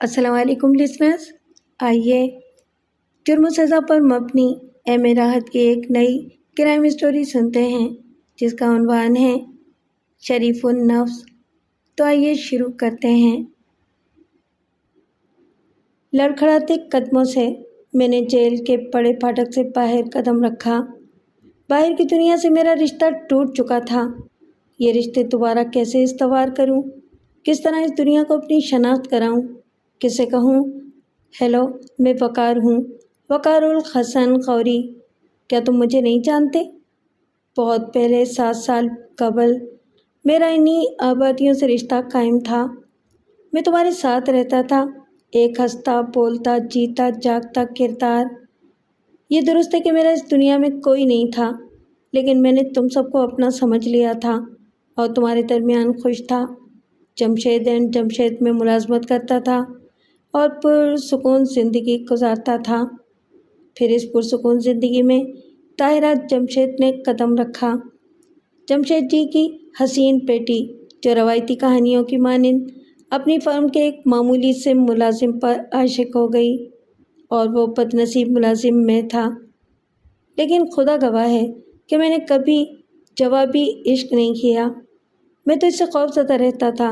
السلام علیکم لسنرز، آئیے جرم و سزا پر مبنی ایم راحت کی ایک نئی کرائم اسٹوری سنتے ہیں جس کا عنوان ہے شریف النفس۔ تو آئیے شروع کرتے ہیں۔ لڑکھڑاتے قدموں سے میں نے جیل کے بڑے پھاٹک سے باہر قدم رکھا۔ باہر کی دنیا سے میرا رشتہ ٹوٹ چکا تھا۔ یہ رشتے دوبارہ کیسے استوار کروں؟ کس طرح اس دنیا کو اپنی شناخت کراؤں؟ کسے کہوں ہیلو میں وقار ہوں، وقار الحسن غوری، کیا تم مجھے نہیں جانتے؟ بہت پہلے 7 سال قبل میرا انہی آبادیوں سے رشتہ قائم تھا۔ میں تمہارے ساتھ رہتا تھا، ایک ہنستا بولتا جیتا جاگتا کردار۔ یہ درست ہے کہ میرا اس دنیا میں کوئی نہیں تھا، لیکن میں نے تم سب کو اپنا سمجھ لیا تھا اور تمہارے درمیان خوش تھا۔ جمشید اینڈ جمشید میں ملازمت کرتا تھا اور پرسکون زندگی گزارتا تھا۔ پھر اس پرسکون زندگی میں طاہرہ جمشید نے قدم رکھا۔ جمشید جی کی حسین بیٹی جو روایتی کہانیوں کی مانند اپنی فرم کے ایک معمولی سے ملازم پر عاشق ہو گئی، اور وہ بدنصیب ملازم میں تھا۔ لیکن خدا گواہ ہے کہ میں نے کبھی جوابی عشق نہیں کیا۔ میں تو اس سے خوف زدہ رہتا تھا۔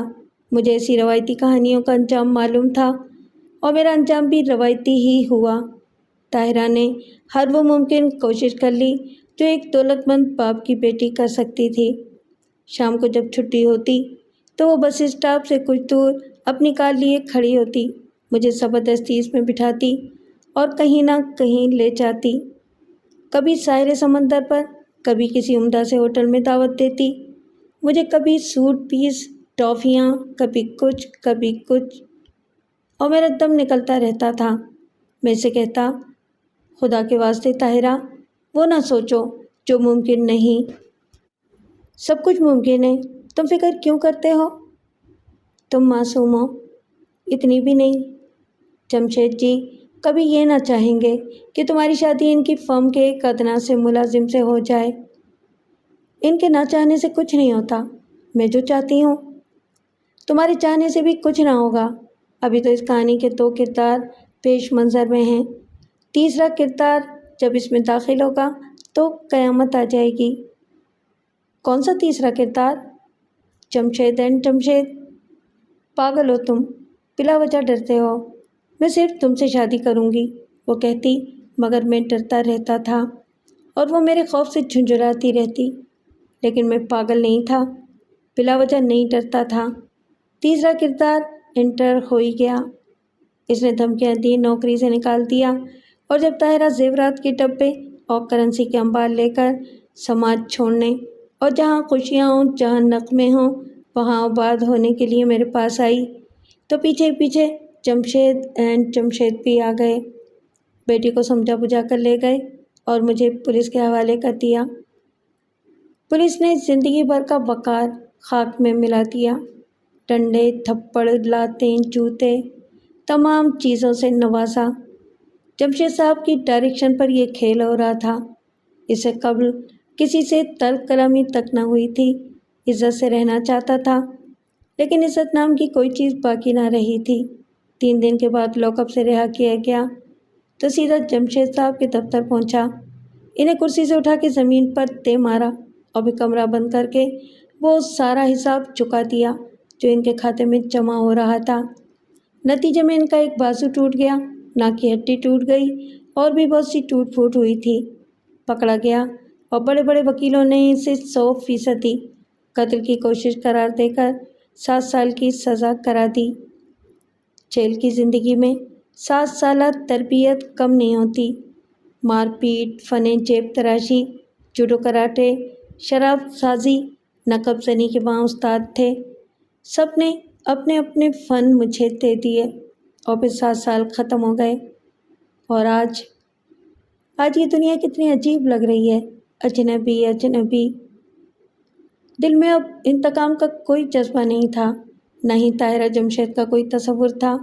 مجھے ایسی روایتی کہانیوں کا انجام معلوم تھا اور میرا انجام بھی روایتی ہی ہوا۔ طاہرہ نے ہر وہ ممکن کوشش کر لی جو ایک دولت مند باپ کی بیٹی کر سکتی تھی۔ شام کو جب چھٹی ہوتی تو وہ بس اسٹاپ سے کچھ دور اپنی کار لیے کھڑی ہوتی، مجھے زبردستی اس میں بٹھاتی اور کہیں نہ کہیں لے جاتی۔ کبھی ساحل سمندر پر، کبھی کسی عمدہ سے ہوٹل میں دعوت دیتی۔ مجھے کبھی سوٹ پیس، ٹافیاں، کبھی کچھ اور میرا دم نکلتا رہتا تھا۔ میں اسے کہتا، خدا کے واسطے طاہرہ وہ نہ سوچو جو ممکن نہیں، سب کچھ ممکن ہے، تم فکر کیوں کرتے ہو؟ تم معصوم ہو، اتنی بھی نہیں۔ جمشید جی کبھی یہ نہ چاہیں گے کہ تمہاری شادی ان کی فرم کے ایک ادنا سے ملازم سے ہو جائے۔ ان کے نہ چاہنے سے کچھ نہیں ہوتا، میں جو چاہتی ہوں۔ تمہارے چاہنے سے بھی کچھ نہ ہوگا۔ ابھی تو اس کہانی کے 2 کردار پیش منظر میں ہیں، تیسرا کردار جب اس میں داخل ہوگا تو قیامت آ جائے گی۔ کون سا تیسرا کردار؟ جمشید اینڈ جمشید۔ پاگل ہو تم، بلا وجہ ڈرتے ہو۔ میں صرف تم سے شادی کروں گی، وہ کہتی، مگر میں ڈرتا رہتا تھا اور وہ میرے خوف سے جھنجھلاتی رہتی۔ لیکن میں پاگل نہیں تھا، بلا وجہ نہیں ڈرتا تھا۔ تیسرا کردار انٹر ہو ہی گیا۔ اس نے دھمکیاں دی، نوکری سے نکال دیا، اور جب طاہرہ زیورات کے ڈبے اور کرنسی کے انبار لے کر سماج چھوڑنے اور جہاں خوشیاں ہوں، جہاں نغمے ہوں، وہاں آباد ہونے کے لیے میرے پاس آئی تو پیچھے پیچھے جمشید اینڈ جمشید بھی آ گئے۔ بیٹی کو سمجھا بجھا کر لے گئے اور مجھے پولیس کے حوالے کر دیا۔ پولیس نے زندگی بھر کا وقار خاک میں ملا دیا۔ ڈنڈے، تھپڑ، لاتیں، جوتے، تمام چیزوں سے نوازا۔ جمشید صاحب کی ڈائریکشن پر یہ کھیل ہو رہا تھا۔ اس سے قبل کسی سے تلخ کلامی تک نہ ہوئی تھی۔ عزت سے رہنا چاہتا تھا، لیکن عزت نام کی کوئی چیز باقی نہ رہی تھی۔ 3 دن کے بعد لاک اپ سے رہا کیا گیا تو سیدھا جمشید صاحب کے دفتر پہنچا۔ انہیں کرسی سے اٹھا کے زمین پر دے مارا اور پھر کمرہ بند کر کے وہ سارا حساب چکا دیا جو ان کے کھاتے میں جمع ہو رہا تھا۔ نتیجے میں ان کا ایک بازو ٹوٹ گیا، ناک کی ہڈی ٹوٹ گئی اور بھی بہت سی ٹوٹ پھوٹ ہوئی تھی۔ پکڑا گیا اور بڑے بڑے وکیلوں نے اسے 100% قتل کی کوشش قرار دے کر 7 سال کی سزا کرا دی۔ جیل کی زندگی میں 7 سالہ تربیت کم نہیں ہوتی۔ مار پیٹ، فن جیب تراشی، جوڈو کراٹے، شراب سازی، نقب زنی کے وہاں استاد تھے۔ سب نے اپنے اپنے فن مجھے دے دیے اور پھر 7 سال ختم ہو گئے۔ اور آج یہ دنیا کتنی عجیب لگ رہی ہے، اجنبی اجنبی۔ دل میں اب انتقام کا کوئی جذبہ نہیں تھا، نہ ہی طاہرہ جمشید کا کوئی تصور تھا۔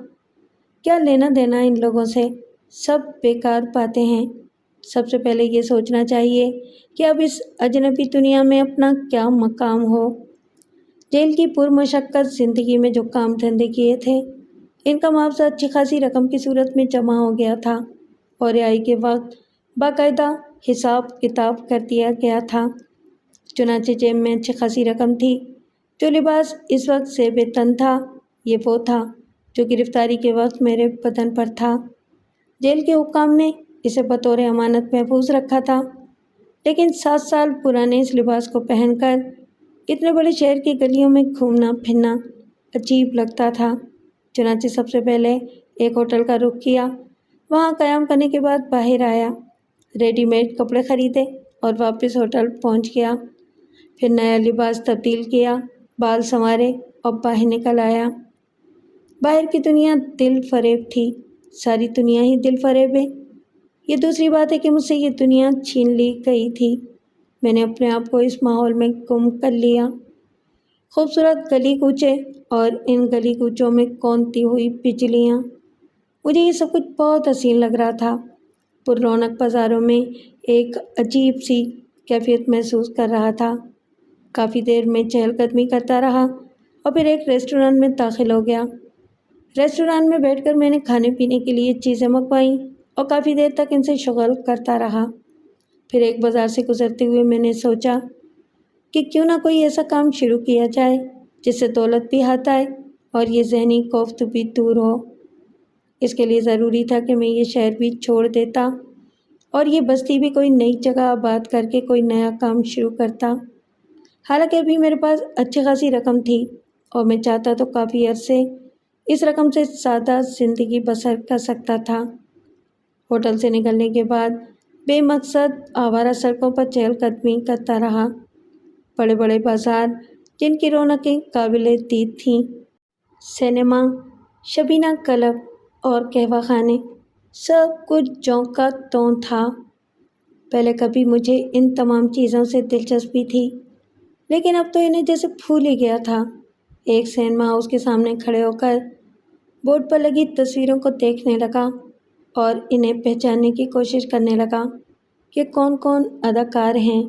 کیا لینا دینا ان لوگوں سے، سب بیکار باتیں ہیں۔ سب سے پہلے یہ سوچنا چاہیے کہ اب اس اجنبی دنیا میں اپنا کیا مقام ہو۔ جیل کی پرمشقت زندگی میں جو کام دھندے کیے تھے، ان کا معاوضہ اچھی خاصی رقم کی صورت میں جمع ہو گیا تھا اور رہائی کے وقت باقاعدہ حساب کتاب کر دیا گیا تھا۔ چنانچہ جیب میں اچھی خاصی رقم تھی۔ جو لباس اس وقت زیب تن تھا یہ وہ تھا جو گرفتاری کے وقت میرے بدن پر تھا۔ جیل کے حکام نے اسے بطور امانت محفوظ رکھا تھا، لیکن 7 سال پرانے اس لباس کو پہن کر اتنے بڑے شہر کی گلیوں میں گھومنا پھرنا عجیب لگتا تھا۔ چنانچہ سب سے پہلے ایک ہوٹل کا رخ کیا، وہاں قیام کرنے کے بعد باہر آیا، ریڈی میڈ کپڑے خریدے اور واپس ہوٹل پہنچ گیا۔ پھر نیا لباس تبدیل کیا، بال سنوارے اور باہر نکل آیا۔ باہر کی دنیا دل فریب تھی، ساری دنیا ہی دل فریب ہے۔ یہ دوسری بات ہے کہ مجھ سے یہ دنیا چھین لی گئی تھی۔ میں نے اپنے آپ کو اس ماحول میں گم کر لیا۔ خوبصورت گلی کوچے اور ان گلی کوچوں میں کونتی ہوئی بجلیاں، مجھے یہ سب کچھ بہت حسین لگ رہا تھا۔ پر رونق بازاروں میں ایک عجیب سی کیفیت محسوس کر رہا تھا۔ کافی دیر میں چہل قدمی کرتا رہا اور پھر ایک ریسٹورانٹ میں داخل ہو گیا۔ ریسٹورانٹ میں بیٹھ کر میں نے کھانے پینے کے لیے چیزیں منگوائیں اور کافی دیر تک ان سے شغل کرتا رہا۔ پھر ایک بازار سے گزرتے ہوئے میں نے سوچا کہ کیوں نہ کوئی ایسا کام شروع کیا جائے جس سے دولت بھی ہاتھ آئے اور یہ ذہنی کوفت بھی دور ہو۔ اس کے لیے ضروری تھا کہ میں یہ شہر بھی چھوڑ دیتا اور یہ بستی بھی کوئی نئی جگہ آباد کر کے کوئی نیا کام شروع کرتا۔ حالانکہ ابھی میرے پاس اچھی خاصی رقم تھی اور میں چاہتا تو کافی عرصے اس رقم سے سادہ زندگی بسر کر سکتا تھا۔ ہوٹل سے نکلنے کے بعد بے مقصد آوارہ سڑکوں پر چہل قدمی کرتا رہا۔ بڑے بڑے بازار جن کی رونقیں قابل دید تھیں، سینما، شبینہ کلب اور قہوہ خانے، سب کچھ جوں کا توں تھا۔ پہلے کبھی مجھے ان تمام چیزوں سے دلچسپی تھی، لیکن اب تو انہیں جیسے بھول ہی گیا تھا۔ ایک سینما ہاؤس کے سامنے کھڑے ہو کر بورڈ پر لگی تصویروں کو دیکھنے لگا اور انہیں پہچاننے کی کوشش کرنے لگا کہ کون کون اداکار ہیں۔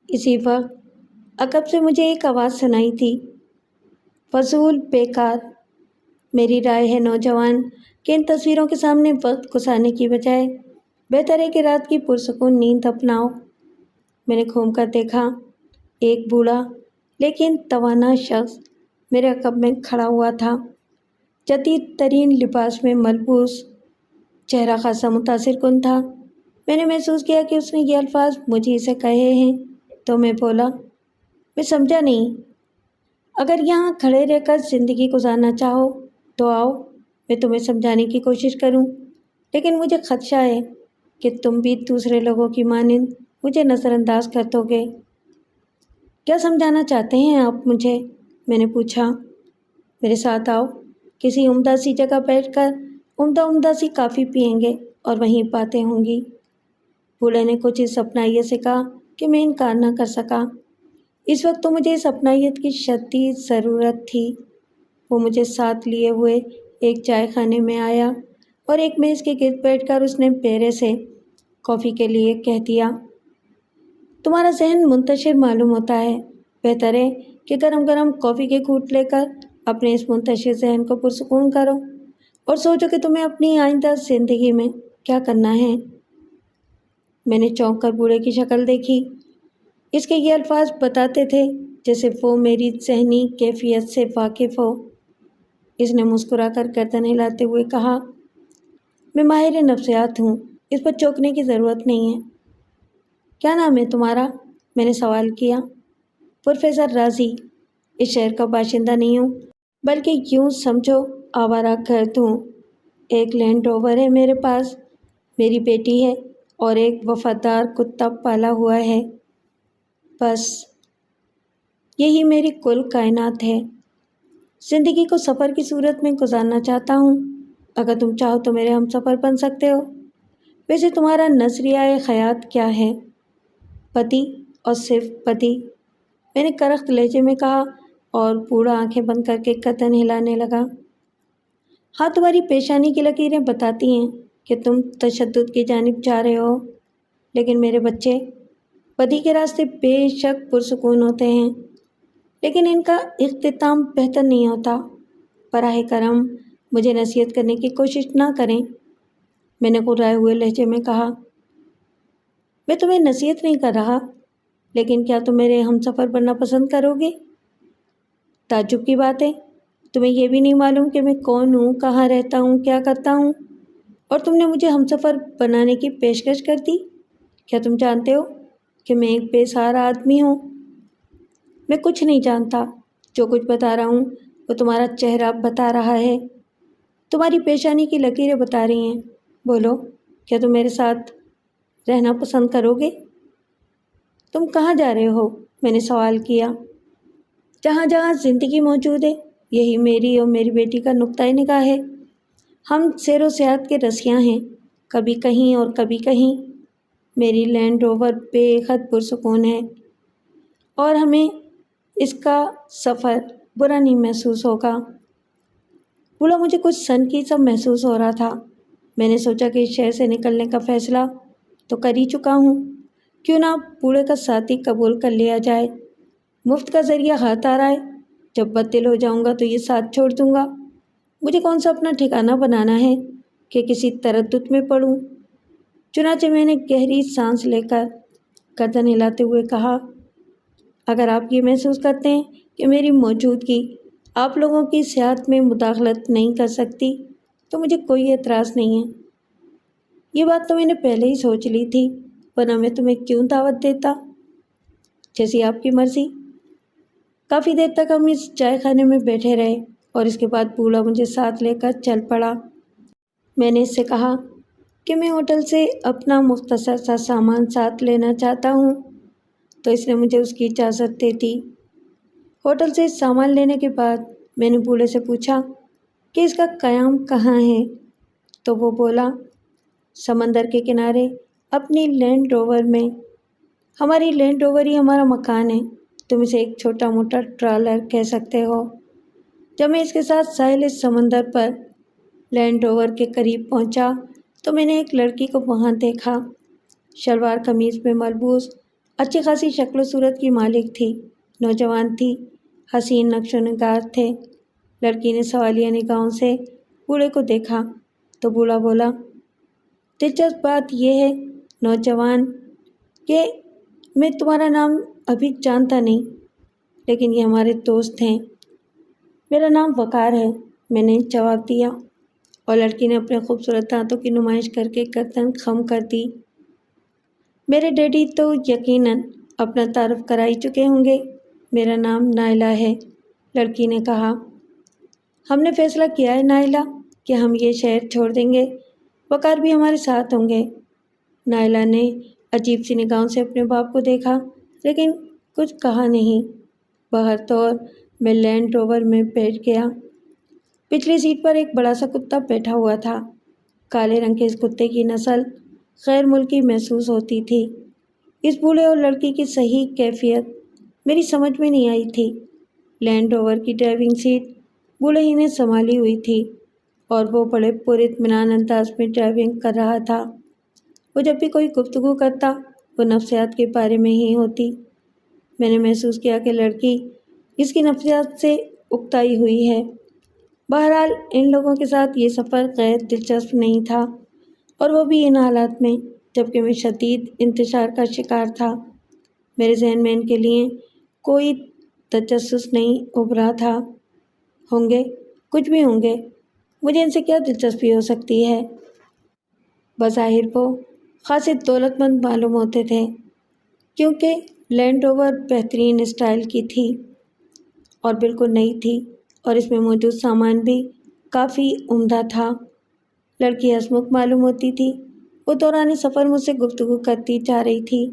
اسی وقت عقب سے مجھے ایک آواز سنائی تھی، فضول بیکار۔ میری رائے ہے نوجوان کہ ان تصویروں کے سامنے وقت گزارنے کی بجائے بہتر ہے کہ رات کی پرسکون نیند اپناؤ۔ میں نے گھوم کر دیکھا، ایک بوڑھا لیکن توانا شخص میرے عقب میں کھڑا ہوا تھا، جدید ترین لباس میں ملبوس، چہرہ خاصا متاثر کن تھا۔ میں نے محسوس کیا کہ اس نے یہ الفاظ مجھے سے کہے ہیں، تو میں بولا، میں سمجھا نہیں۔ اگر یہاں کھڑے رہ کر زندگی گزارنا چاہو تو آؤ، میں تمہیں سمجھانے کی کوشش کروں، لیکن مجھے خدشہ ہے کہ تم بھی دوسرے لوگوں کی مانند مجھے نظر انداز کر دو گے۔ کیا سمجھانا چاہتے ہیں آپ مجھے؟ میں نے پوچھا۔ میرے ساتھ آؤ، کسی عمدہ سی جگہ بیٹھ کر عمدہ سی کافی پئیں گے اور وہیں باتیں ہوں گی۔ بوڑھے نے کچھ اس اپنائیت سے کہا کہ میں انکار نہ کر سکا۔ اس وقت تو مجھے اس اپنائیت کی شدید ضرورت تھی۔ وہ مجھے ساتھ لیے ہوئے ایک چائے خانے میں آیا اور ایک میز کے گرد بیٹھ کر اس نے پیرے سے کافی کے لیے کہہ دیا، تمہارا ذہن منتشر معلوم ہوتا ہے، بہتر ہے کہ گرم گرم کافی کے گھونٹ لے کر اپنے اس منتشر ذہن کو پرسکون کرو اور سوچو کہ تمہیں اپنی آئندہ زندگی میں کیا کرنا ہے۔ میں نے چونک کر بوڑھے کی شکل دیکھی۔ اس کے یہ الفاظ بتاتے تھے جیسے وہ میری ذہنی کیفیت سے واقف ہو۔ اس نے مسکرا کر گردن ہلاتے ہوئے کہا، میں ماہر نفسیات ہوں، اس پر چونکنے کی ضرورت نہیں ہے۔ کیا نام ہے تمہارا؟ میں نے سوال کیا۔ پروفیسر رازی، اس شہر کا باشندہ نہیں ہوں، بلکہ یوں سمجھو آوارہ گرد ہوں۔ ایک لینڈ روور ہے میرے پاس، میری بیٹی ہے اور ایک وفادار کتا پالا ہوا ہے۔ بس یہی میری کل کائنات ہے۔ زندگی کو سفر کی صورت میں گزارنا چاہتا ہوں۔ اگر تم چاہو تو میرے ہم سفر بن سکتے ہو۔ ویسے تمہارا نظریہ خیات کیا ہے؟ پتی اور صرف پتی، میں نے کرخت لہجے میں کہا اور بوڑھا آنکھیں بند کر کے گردن ہلانے لگا۔ ہاں، تمہاری پیشانی کی لکیریں بتاتی ہیں کہ تم تشدد کی جانب جا رہے ہو، لیکن میرے بچے، بدی کے راستے بے شک پرسکون ہوتے ہیں، لیکن ان کا اختتام بہتر نہیں ہوتا۔ براہ کرم مجھے نصیحت کرنے کی کوشش نہ کریں۔ میں نے غرائے ہوئے لہجے میں کہا۔ میں تمہیں نصیحت نہیں کر رہا، لیکن کیا تم میرے ہم سفر بننا پسند کرو گے؟ تعجب کی بات ہے، تمہیں یہ بھی نہیں معلوم کہ میں کون ہوں، کہاں رہتا ہوں، کیا کرتا ہوں، اور تم نے مجھے ہم سفر بنانے کی پیشکش کر دی۔ کیا تم جانتے ہو کہ میں ایک بے سہارا آدمی ہوں؟ میں کچھ نہیں جانتا، جو کچھ بتا رہا ہوں وہ تمہارا چہرہ بتا رہا ہے، تمہاری پیشانی کی لکیریں بتا رہی ہیں۔ بولو، کیا تم میرے ساتھ رہنا پسند کرو گے؟ تم کہاں جا رہے ہو؟ میں نے سوال کیا۔ جہاں جہاں زندگی موجود ہے، یہی میری اور میری بیٹی کا نقطۂ نگاہ ہے۔ ہم سیر و سیاحت کے رسیاں ہیں، کبھی کہیں اور کبھی کہیں۔ میری لینڈ روور بے حد پرسکون ہے اور ہمیں اس کا سفر برا نہیں محسوس ہوگا۔ بولا مجھے کچھ سنکی سا محسوس ہو رہا تھا۔ میں نے سوچا کہ اس شہر سے نکلنے کا فیصلہ تو کر ہی چکا ہوں، کیوں نہ بوڑھے کا ساتھی قبول کر لیا جائے۔ مفت کا ذریعہ ہاتھ آ رہا ہے، جب بددل ہو جاؤں گا تو یہ ساتھ چھوڑ دوں گا۔ مجھے کون سا اپنا ٹھکانہ بنانا ہے کہ کسی تردد میں پڑوں۔ چنانچہ میں نے گہری سانس لے کر گردن ہلاتے ہوئے کہا، اگر آپ یہ محسوس کرتے ہیں کہ میری موجودگی آپ لوگوں کی سیاحت میں مداخلت نہیں کر سکتی تو مجھے کوئی اعتراض نہیں ہے۔ یہ بات تو میں نے پہلے ہی سوچ لی تھی، ورنہ میں تمہیں کیوں دعوت دیتا؟ جیسی آپ کی مرضی۔ کافی دیر تک ہم اس چائے خانے میں بیٹھے رہے اور اس کے بعد بولا مجھے ساتھ لے کر چل پڑا۔ میں نے اس سے کہا کہ میں ہوٹل سے اپنا مختصر سا سامان ساتھ لینا چاہتا ہوں، تو اس نے مجھے اس کی اجازت دے دی۔ ہوٹل سے سامان لینے کے بعد میں نے بوڑھے سے پوچھا کہ اس کا قیام کہاں ہے، تو وہ بولا، سمندر کے کنارے اپنی لینڈ روور میں۔ ہماری لینڈ روور ہی ہمارا مکان ہے، تم اسے ایک چھوٹا موٹا ٹرالر کہہ سکتے ہو۔ جب میں اس کے ساتھ ساحل سمندر پر لینڈ روور کے قریب پہنچا تو میں نے ایک لڑکی کو وہاں دیکھا۔ شلوار قمیض میں ملبوس، اچھی خاصی شکل و صورت کی مالک تھی، نوجوان تھی، حسین نقش و نگار تھے۔ لڑکی نے سوالیہ نگاہوں سے بوڑھے کو دیکھا تو بوڑھا بولا، دلچسپ بات یہ ہے نوجوان کہ میں تمہارا نام ابھی جانتا نہیں، لیکن یہ ہمارے دوست ہیں۔ میرا نام وقار ہے، میں نے جواب دیا، اور لڑکی نے اپنے خوبصورت دانتوں کی نمائش کر کے گردن خم کر دی۔ میرے ڈیڈی تو یقیناً اپنا تعارف کرا ہی چکے ہوں گے، میرا نام نائلہ ہے، لڑکی نے کہا۔ ہم نے فیصلہ کیا ہے نائلہ کہ ہم یہ شہر چھوڑ دیں گے، وقار بھی ہمارے ساتھ ہوں گے۔ نائلہ نے عجیب سی نگاہوں سے اپنے باپ کو دیکھا، لیکن کچھ کہا نہیں۔ بہرطور میں لینڈ روور میں بیٹھ گیا۔ پچھلی سیٹ پر ایک بڑا سا کتا بیٹھا ہوا تھا۔ کالے رنگ کے اس کتے کی نسل غیر ملکی محسوس ہوتی تھی۔ اس بوڑھے اور لڑکی کی صحیح کیفیت میری سمجھ میں نہیں آئی تھی۔ لینڈ روور کی ڈرائیونگ سیٹ بوڑھے ہی نے سنبھالی ہوئی تھی اور وہ بڑے پراطمینان انداز میں ڈرائیونگ کر رہا تھا۔ وہ جب بھی کوئی گفتگو کرتا وہ نفسیات کے بارے میں ہی ہوتی۔ میں نے محسوس کیا کہ لڑکی اس کی نفسیات سے اکتائی ہوئی ہے۔ بہرحال ان لوگوں کے ساتھ یہ سفر غیر دلچسپ نہیں تھا، اور وہ بھی ان حالات میں جبکہ میں شدید انتشار کا شکار تھا۔ میرے ذہن میں ان کے لیے کوئی تجسس نہیں ابھرا تھا۔ ہوں گے، کچھ بھی ہوں گے، مجھے ان سے کیا دلچسپی ہو سکتی ہے؟ بظاہر وہ خاصے دولت مند معلوم ہوتے تھے، کیونکہ لینڈ روور بہترین اسٹائل کی تھی اور بالکل نئی تھی، اور اس میں موجود سامان بھی کافی عمدہ تھا۔ لڑکی ہنسمکھ معلوم ہوتی تھی، وہ دوران سفر مجھ سے گفتگو کرتی جا رہی تھی،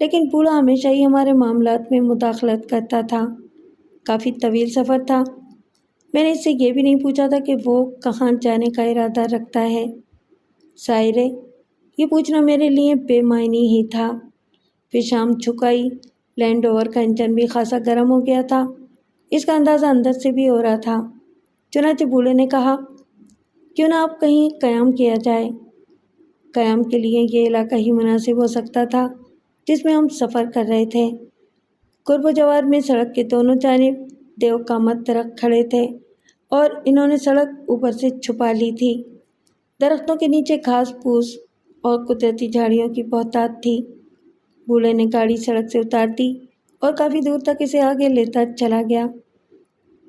لیکن بوڑھا ہمیشہ ہی ہمارے معاملات میں مداخلت کرتا تھا۔ کافی طویل سفر تھا۔ میں نے اس سے یہ بھی نہیں پوچھا تھا کہ وہ کہاں جانے کا ارادہ رکھتا ہے۔ ظاہر ہے یہ پوچھنا میرے لیے بے معنی ہی تھا۔ پھر شام جھک آئی۔ لینڈ روور کا انجن بھی خاصا گرم ہو گیا تھا، اس کا اندازہ اندر سے بھی ہو رہا تھا۔ چنانچہ بوڑھے نے کہا، کیوں نہ آپ کہیں قیام کیا جائے؟ قیام کے لیے یہ علاقہ ہی مناسب ہو سکتا تھا جس میں ہم سفر کر رہے تھے۔ قرب و جوار میں سڑک کے دونوں جانب دیو قامت درخت کھڑے تھے اور انہوں نے سڑک اوپر سے چھپا لی تھی۔ درختوں کے نیچے گھاس پھوس اور قدرتی جھاڑیوں کی بہتات تھی۔ بوڑھے نے گاڑی سڑک سے اتار دی اور کافی دور تک اسے آگے لیتا چلا گیا۔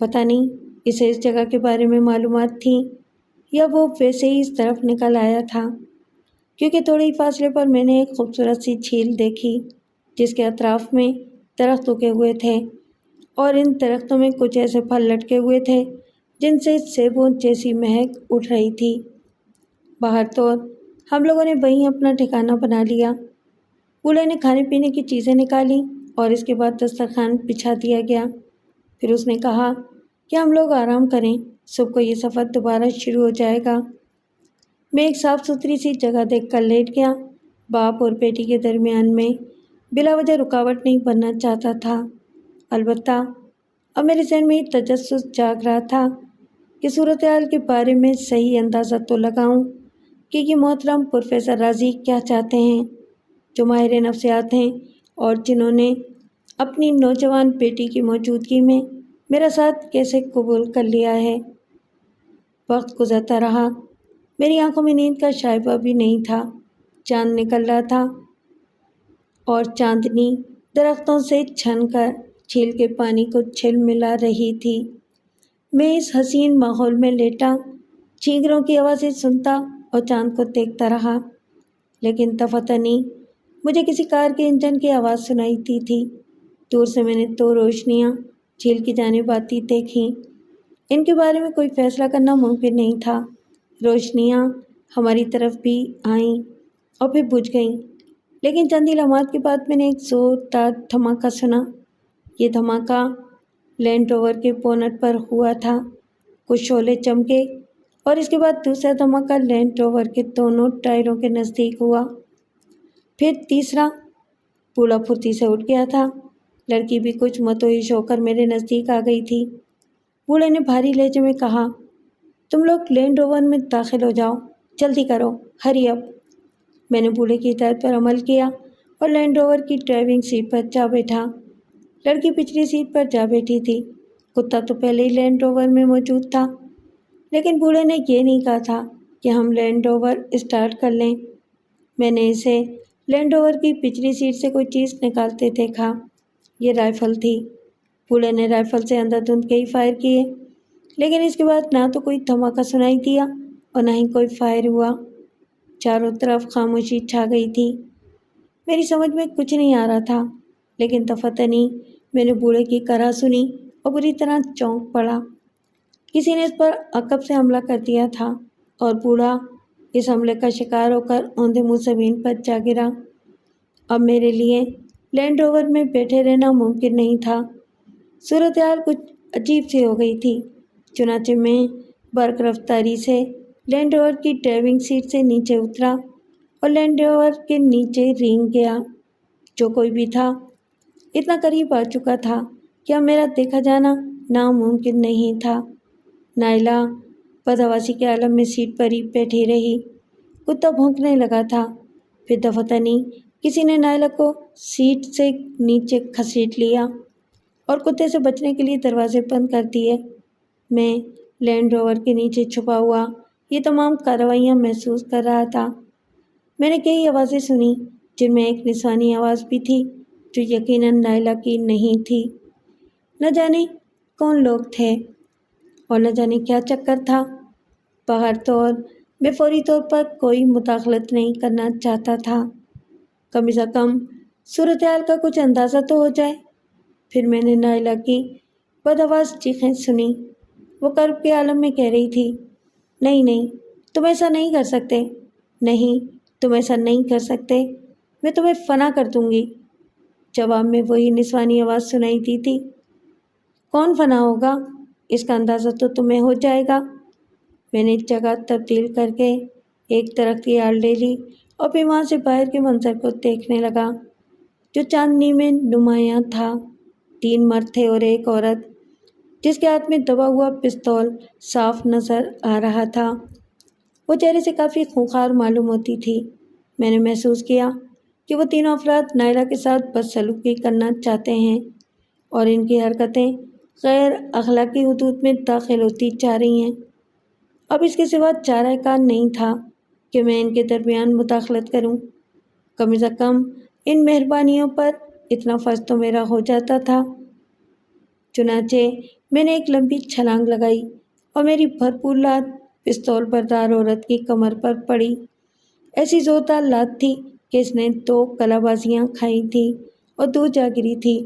پتہ نہیں اسے اس جگہ کے بارے میں معلومات تھیں یا وہ ویسے ہی اس طرف نکل آیا تھا، کیونکہ تھوڑے ہی فاصلے پر میں نے ایک خوبصورت سی جھیل دیکھی جس کے اطراف میں درخت اگے ہوئے تھے اور ان درختوں میں کچھ ایسے پھل لٹکے ہوئے تھے جن سے سیبوں جیسی مہک اٹھ رہی تھی۔ باہر تو ہم لوگوں نے وہیں اپنا ٹھکانہ بنا لیا۔ بوڑھے نے کھانے پینے کی چیزیں نکالی اور اس کے بعد دسترخوان بچھا دیا گیا۔ پھر اس نے کہا کہ ہم لوگ آرام کریں، صبح کو یہ سفر دوبارہ شروع ہو جائے گا۔ میں ایک صاف ستھری سی جگہ دیکھ کر لیٹ گیا۔ باپ اور بیٹی کے درمیان میں بلا وجہ رکاوٹ نہیں بننا چاہتا تھا۔ البتہ اب میرے ذہن میں یہ تجسس جاگ رہا تھا کہ صورتحال کے بارے میں صحیح اندازہ تو لگاؤں کہ یہ محترم پروفیسر راضی کیا چاہتے ہیں، جو ماہر نفسیات ہیں اور جنہوں نے اپنی نوجوان بیٹی کی موجودگی میں میرا ساتھ کیسے قبول کر لیا ہے۔ وقت گزرتا رہا، میری آنکھوں میں نیند کا شائبہ بھی نہیں تھا۔ چاند نکل رہا تھا اور چاندنی درختوں سے چھن کر جھیل کے پانی کو چھل ملا رہی تھی۔ میں اس حسین ماحول میں لیٹا، چینگروں کی آوازیں سنتا اور چاند کو دیکھتا رہا، لیکن دفتنی مجھے کسی کار کے انجن کی آواز سنائی دی تھی۔ دور سے میں نے دو روشنیاں جھیل کی جانب آتی دیکھیں۔ ان کے بارے میں کوئی فیصلہ کرنا ممکن نہیں تھا۔ روشنیاں ہماری طرف بھی آئیں اور پھر بجھ گئیں، لیکن چند ہی لمحات کے بعد میں نے ایک زوردار دھماکہ سنا۔ یہ دھماکہ لینڈ روور کے بونٹ پر ہوا تھا۔ کچھ شعلے چمکے اور اس کے بعد دوسرا دھماکہ لینڈ روور کے دونوں ٹائروں کے نزدیک ہوا۔ پھر تیسرا۔ بوڑھا پھرتی سے اٹھ گیا تھا۔ لڑکی بھی کچھ متوحش ہو کر میرے نزدیک آ گئی تھی۔ بوڑھے نے بھاری لہجے میں کہا، تم لوگ لینڈ روور میں داخل ہو جاؤ، جلدی کرو، ہری اپ۔ میں نے بوڑھے کی ہدایت پر عمل کیا اور لینڈ روور کی ڈرائیونگ سیٹ پر جا بیٹھا۔ لڑکی پچھلی سیٹ پر جا بیٹھی تھی۔ کتا تو پہلے ہی لینڈ روور میں موجود تھا، لیکن بوڑھے نے یہ نہیں کہا تھا کہ ہم لینڈ روور اسٹارٹ کر لیں۔ میں نے اسے لینڈ روور کی پچھلی سیٹ سے کوئی چیز نکالتے دیکھا۔ یہ رائفل تھی۔ بوڑھے نے رائفل سے اندھا دھند کئی فائر کیے، لیکن اس کے بعد نہ تو کوئی دھماکہ سنائی دیا اور نہ ہی کوئی فائر ہوا۔ چاروں طرف خاموشی چھا گئی تھی۔ میری سمجھ میں کچھ نہیں آ رہا تھا، لیکن دفتنی میں نے بوڑھے کی کرا سنی اور بری طرح چونک پڑا۔ کسی نے اس پر عقب سے حملہ کر دیا تھا اور بوڑھا اس حملے کا شکار ہو کر اوندھے منہ زمین پر جا گرا۔ اب میرے لیے لینڈ روور میں بیٹھے رہنا ممکن نہیں تھا۔ صورتحال کچھ عجیب سی ہو گئی تھی۔ چنانچہ میں برق رفتاری سے لینڈ روور کی ڈرائیونگ سیٹ سے نیچے اترا اور لینڈ روور کے نیچے رینگ گیا۔ جو کوئی بھی تھا اتنا قریب آ چکا تھا کہ اب میرا دیکھا جانا ناممکن نہیں تھا۔ نائلہ بدحواسی کے عالم میں سیٹ پر ہی بیٹھی رہی۔ کتا بھونکنے لگا تھا۔ پھر دفتنی کسی نے نائلہ کو سیٹ سے نیچے گھسیٹ لیا اور کتے سے بچنے کے لیے دروازے بند کر دیے۔ میں لینڈ روور کے نیچے چھپا ہوا یہ تمام کارروائیاں محسوس کر رہا تھا۔ میں نے کئی آوازیں سنی جن میں ایک نسوانی آواز بھی تھی جو یقیناً نائلہ کی نہیں تھی۔ نہ جانے کون لوگ تھے اور نہ جانے کیا چکر تھا۔ باہر تو اور میں فوری طور پر کوئی مداخلت نہیں کرنا چاہتا تھا، کم از کم صورتحال کا کچھ اندازہ تو ہو جائے۔ پھر میں نے نائلہ کی بدآواز چیخیں سنی۔ وہ کرب کے عالم میں کہہ رہی تھی، نہیں نہیں، تم ایسا نہیں کر سکتے، نہیں تم ایسا نہیں کر سکتے، میں تمہیں فنا کر دوں گی۔ جواب میں وہی نسوانی آواز سنائی دی تھی، کون فنا ہوگا، اس کا اندازہ تو تمہیں ہو جائے گا۔ میں نے جگہ تبدیل کر کے ایک درخت کی آڑ لے لی اور پھر وہاں سے باہر کے منظر کو دیکھنے لگا جو چاندنی میں نمایاں تھا۔ 3 مرد تھے اور ایک عورت جس کے ہاتھ میں دبا ہوا پستول صاف نظر آ رہا تھا۔ وہ چہرے سے کافی خونخوار معلوم ہوتی تھی۔ میں نے محسوس کیا کہ وہ تینوں افراد نائلہ کے ساتھ بدسلوکی کرنا چاہتے ہیں اور ان کی حرکتیں غیر اخلاقی حدود میں داخل ہوتی جا رہی ہیں۔ اب اس کے سوا چارہ کار نہیں تھا کہ میں ان کے درمیان مداخلت کروں۔ کم از کم ان مہربانیوں پر اتنا فرض تو میرا ہو جاتا تھا۔ چنانچہ میں نے ایک لمبی چھلانگ لگائی اور میری بھرپور لات پستول بردار عورت کی کمر پر پڑی۔ ایسی زوردار لات تھی کہ اس نے 2 کلا بازیاں کھائی تھیں اور دور جا گری تھی۔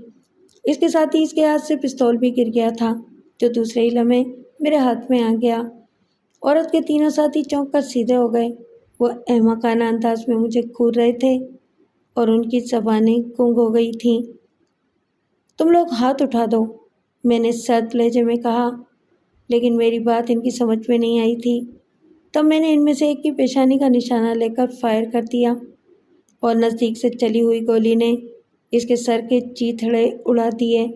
اس کے ساتھ ہی اس کے ہاتھ سے پستول بھی گر گیا تھا، جو دوسرے ہی لمحے میرے ہاتھ میں آ گیا۔ عورت کے تینوں ساتھی چونک کر سیدھے ہو گئے۔ وہ احمقانہ انداز میں مجھے گھور رہے تھے اور ان کی زبانیں گنگ ہو گئی تھیں۔ تم لوگ ہاتھ اٹھا دو، میں نے سرد لہجے میں کہا، لیکن میری بات ان کی سمجھ میں نہیں آئی تھی۔ تب میں نے ان میں سے ایک کی پیشانی کا نشانہ لے کر فائر کر دیا اور نزدیک سے چلی ہوئی گولی نے اس کے سر کے چیتھڑے اڑا دیے۔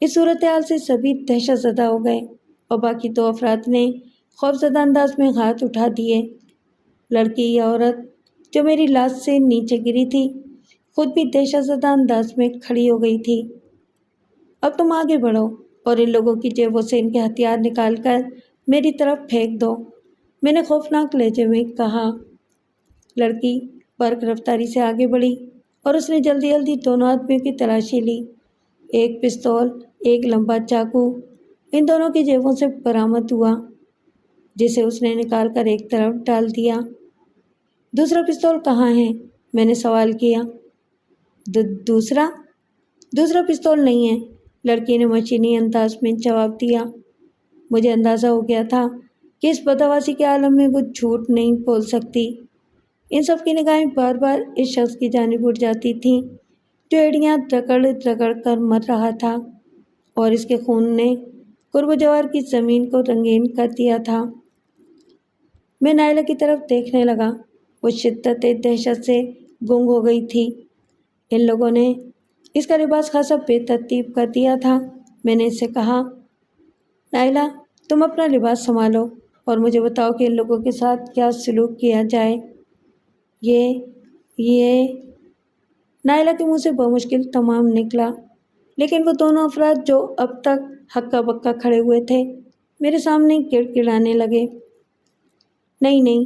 اس صورتحال سے سبھی دہشت زدہ ہو گئے اور باقی 2 افراد نے خوفزدہ انداز میں ہاتھ اٹھا دیے۔ لڑکی یا عورت جو میری لات سے نیچے گری تھی خود بھی دہشت زدہ انداز میں کھڑی ہو گئی تھی۔ اب تم آگے بڑھو اور ان لوگوں کی جیبوں سے ان کے ہتھیار نکال کر میری طرف پھینک دو، میں نے خوفناک لہجے میں کہا۔ لڑکی برق رفتاری سے آگے بڑھی اور اس نے جلدی جلدی دونوں آدمیوں کی تلاشی لی۔ ایک پستول، ایک لمبا چاقو ان دونوں کی جیبوں سے برآمد ہوا، جسے اس نے نکال کر ایک طرف ڈال دیا۔ دوسرا پستول کہاں ہے؟ میں نے سوال کیا۔ دوسرا پستول نہیں ہے، لڑکی نے مشینی انداز میں جواب دیا۔ مجھے اندازہ ہو گیا تھا کہ اس بدحواسی کے عالم میں وہ جھوٹ نہیں بول سکتی۔ ان سب کی نگاہیں بار بار اس شخص کی جانب اٹھ جاتی تھیں جو ایڑیاں رگڑ رگڑ کر مر رہا تھا اور اس کے خون نے قرب و جوار کی زمین کو رنگین کر دیا تھا۔ میں نائلہ کی طرف دیکھنے لگا۔ وہ شدت دہشت سے گنگ ہو گئی تھی۔ ان لوگوں نے اس کا لباس خاصا بے ترتیب کر دیا تھا۔ میں نے اس سے کہا، نائلہ تم اپنا لباس سنبھالو اور مجھے بتاؤ کہ ان لوگوں کے ساتھ کیا سلوک کیا جائے۔ یہ نائلہ کے منہ سے بمشکل تمام نکلا، لیکن وہ دونوں افراد جو اب تک ہکا بکا کھڑے ہوئے تھے میرے سامنے گڑ گڑانے لگے۔ نہیں،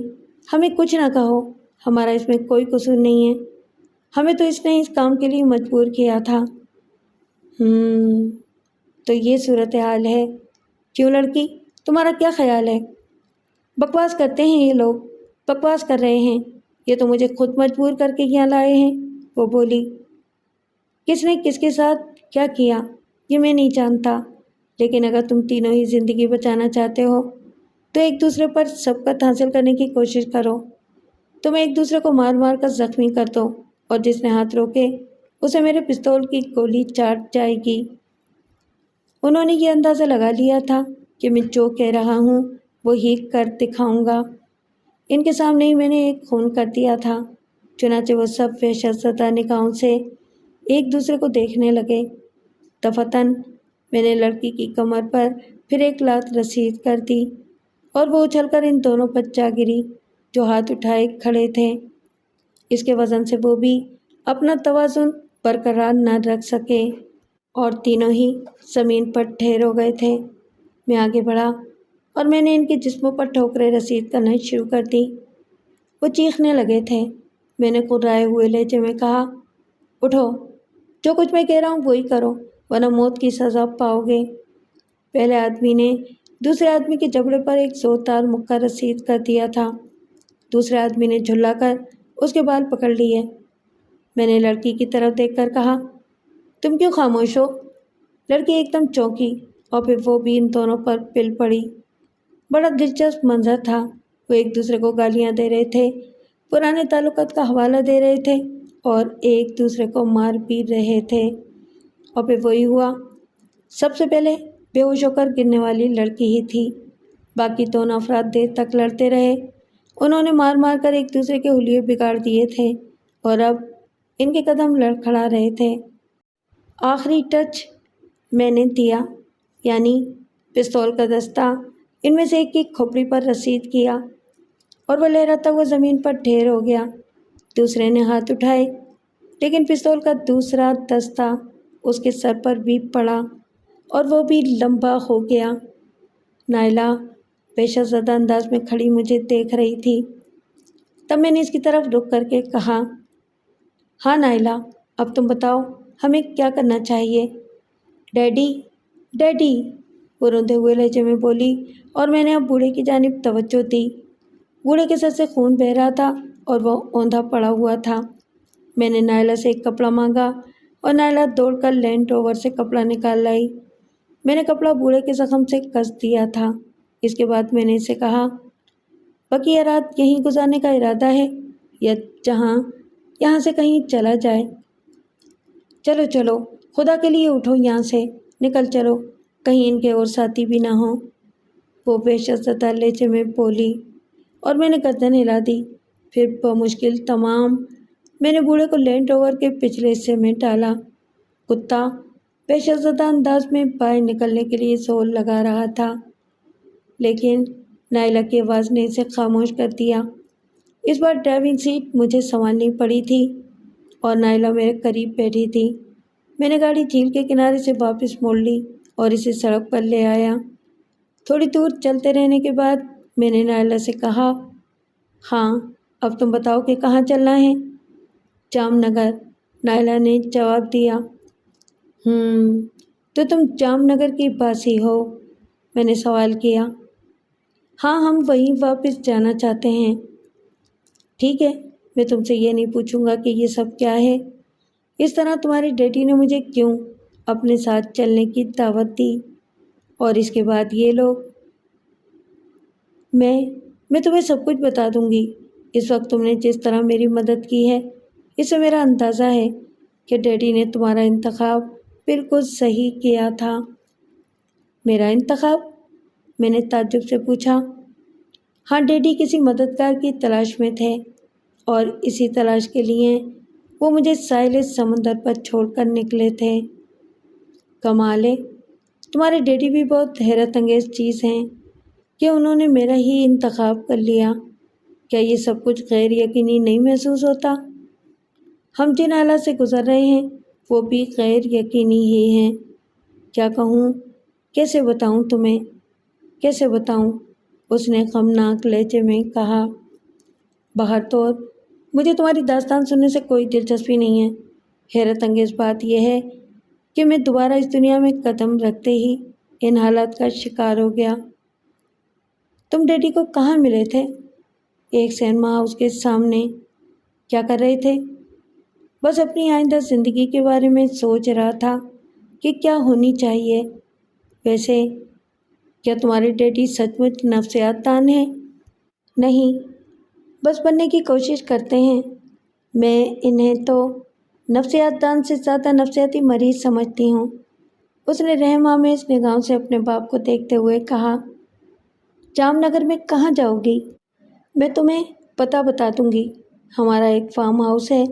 ہمیں کچھ نہ کہو، ہمارا اس میں کوئی قصور نہیں ہے، ہمیں تو اس نے اس کام کے لیے مجبور کیا تھا۔ تو یہ صورتحال ہے۔ کیوں لڑکی، تمہارا کیا خیال ہے؟ بکواس کرتے ہیں یہ لوگ، بکواس کر رہے ہیں، یہ تو مجھے خود مجبور کر کے یہاں لائے ہیں، وہ بولی۔ کس نے کس کے ساتھ کیا کیا یہ میں نہیں جانتا، لیکن اگر تم تینوں ہی زندگی بچانا چاہتے ہو تو ایک دوسرے پر سبقت حاصل کرنے کی کوشش کرو۔ تم ایک دوسرے کو مار مار کر زخمی کر دو اور جس نے ہاتھ روکے اسے میرے پستول کی گولی چاٹ جائے گی۔ انہوں نے یہ اندازہ لگا لیا تھا کہ میں جو کہہ رہا ہوں وہی کر دکھاؤں گا۔ ان کے سامنے ہی میں نے ایک خون کر دیا تھا۔ چنانچہ وہ سب وحشت زدہ نگاہوں سے ایک دوسرے کو دیکھنے لگے۔ دفعتاً میں نے لڑکی کی کمر پر پھر ایک لات رسید کر دی اور وہ اچھل کر ان دونوں پر جا گری جو ہاتھ اٹھائے کھڑے تھے۔ اس کے وزن سے وہ بھی اپنا توازن برقرار نہ رکھ سکے اور تینوں ہی زمین پر ڈھیر ہو گئے تھے۔ میں آگے بڑھا اور میں نے ان کے جسموں پر ٹھوکریں رسید کرنا شروع کر دی۔ وہ چیخنے لگے تھے۔ میں نے قرائے ہوئے لہجے میں کہا، اٹھو، جو کچھ میں کہہ رہا ہوں وہی کرو ورنہ موت کی سزا پاؤ گے۔ پہلے آدمی نے دوسرے آدمی کے جبڑے پر ایک زوردار مکہ رسید کر دیا تھا۔ دوسرے آدمی نے جھلا کر اس کے بال پکڑ لیے۔ میں نے لڑکی کی طرف دیکھ کر کہا، تم کیوں خاموش ہو؟ لڑکی ایک دم چونکی اور پھر وہ بھی ان دونوں پر پل پڑی۔ بڑا دلچسپ منظر تھا۔ وہ ایک دوسرے کو گالیاں دے رہے تھے، پرانے تعلقات کا حوالہ دے رہے تھے اور ایک دوسرے کو مار بھی رہے تھے۔ اور پھر وہی ہوا۔ سب سے پہلے بے ہوش ہو کر گرنے والی لڑکی ہی تھی۔ باقی دونوں افراد دیر تک لڑتے رہے۔ انہوں نے مار مار کر ایک دوسرے کے حلیے بگاڑ دیے تھے اور اب ان کے قدم لڑکھڑا رہے تھے۔ آخری ٹچ میں نے دیا، یعنی پستول کا دستہ ان میں سے ایک کی کھوپڑی پر رسید کیا اور وہ لہراتا ہوا زمین پر ڈھیر ہو گیا۔ دوسرے نے ہاتھ اٹھائے، لیکن پستول کا دوسرا دستہ اس کے سر پر بھی پڑا اور وہ بھی لمبا ہو گیا۔ نائلہ بےحد زدہ انداز میں کھڑی مجھے دیکھ رہی تھی۔ تب میں نے اس کی طرف رک کر کے کہا، ہاں نائلہ، اب تم بتاؤ ہمیں کیا کرنا چاہیے؟ ڈیڈی، ڈیڈی، وہ روندے ہوئے لہجے میں بولی اور میں نے اب بوڑھے کی جانب توجہ دی۔ بوڑھے کے سر سے خون بہہ رہا تھا اور وہ اوندھا پڑا ہوا تھا۔ میں نے نائلہ سے ایک کپڑا مانگا اور نائلہ دوڑ کر لینڈ روور سے کپڑا نکال لائی۔ میں نے کپڑا بوڑھے کے زخم سے کس دیا تھا۔ اس کے بعد میں نے اسے کہا، بقیہ رات یہیں گزارنے کا ارادہ ہے یا یہاں سے کہیں چلا جائے؟ چلو چلو، خدا کے لیے اٹھو، یہاں سے نکل چلو، کہیں ان کے اور ساتھی بھی نہ ہوں، وہ بےحد زدہ لہجے میں بولی اور میں نے گردن ہلا دی۔ پھر بمشکل تمام میں نے بوڑھے کو لینڈ روور کے پچھلے حصے میں ڈالا۔ کتا بےحد زدہ انداز میں باہر نکلنے کے لیے زور لگا رہا تھا، لیکن نائلہ کی آواز نے اسے خاموش کر دیا۔ اس بار ڈرائیونگ سیٹ مجھے سنبھالنی پڑی تھی اور نائلہ میرے قریب بیٹھی تھی۔ میں نے گاڑی جھیل کے کنارے سے واپس موڑ لی اور اسے سڑک پر لے آیا۔ تھوڑی دور چلتے رہنے کے بعد میں نے نائلہ سے کہا، ہاں اب تم بتاؤ کہ کہاں چلنا ہے؟ جام نگر، نائلہ نے جواب دیا۔ تو تم جام نگر کی باسی ہو؟ میں نے سوال کیا۔ ہاں، ہم وہیں واپس جانا چاہتے ہیں۔ ٹھیک ہے، میں تم سے یہ نہیں پوچھوں گا کہ یہ سب کیا ہے۔ اس طرح تمہارے ڈیڈی نے مجھے کیوں اپنے ساتھ چلنے کی دعوت دی؟ اور اس کے بعد یہ لوگ؟ میں تمہیں سب کچھ بتا دوں گی۔ اس وقت تم نے جس طرح میری مدد کی ہے، اس سے میرا اندازہ ہے کہ ڈیڈی نے تمہارا انتخاب بالکل صحیح کیا تھا۔ میرا انتخاب؟ میں نے تعجب سے پوچھا۔ ہاں، ڈیڈی کسی مددگار کی تلاش میں تھے اور اسی تلاش کے لیے وہ مجھے ساحل سمندر پر چھوڑ کر نکلے تھے۔ کمال ہے، تمہارے ڈیڈی بھی بہت حیرت انگیز چیز ہیں کہ انہوں نے میرا ہی انتخاب کر لیا۔ کیا یہ سب کچھ غیر یقینی نہیں محسوس ہوتا؟ ہم جن حالات سے گزر رہے ہیں وہ بھی غیر یقینی ہی ہیں۔ کیا کہوں، کیسے بتاؤں تمہیں، کیسے بتاؤں؟ اس نے غمناک لہجے میں کہا۔ بہرطور مجھے تمہاری داستان سننے سے کوئی دلچسپی نہیں ہے۔ حیرت انگیز بات یہ ہے کہ میں دوبارہ اس دنیا میں قدم رکھتے ہی ان حالات کا شکار ہو گیا۔ تم ڈیڈی کو کہاں ملے تھے؟ ایک سینما ہاؤس کے سامنے۔ کیا کر رہے تھے؟ بس اپنی آئندہ زندگی کے بارے میں سوچ رہا تھا کہ کیا ہونی چاہیے۔ ویسے کیا تمہارے ڈیڈی سچ مچ نفسیات دان ہیں؟ نہیں، بس بننے کی کوشش کرتے ہیں۔ میں انہیں تو نفسیات دان سے زیادہ نفسیاتی مریض سمجھتی ہوں۔ اس نے رحم آمیز نگاہوں سے اپنے باپ کو دیکھتے ہوئے کہا۔ جام نگر میں کہاں جاؤ گی؟ میں تمہیں پتہ بتا دوں گی۔ ہمارا ایک فارم ہاؤس ہے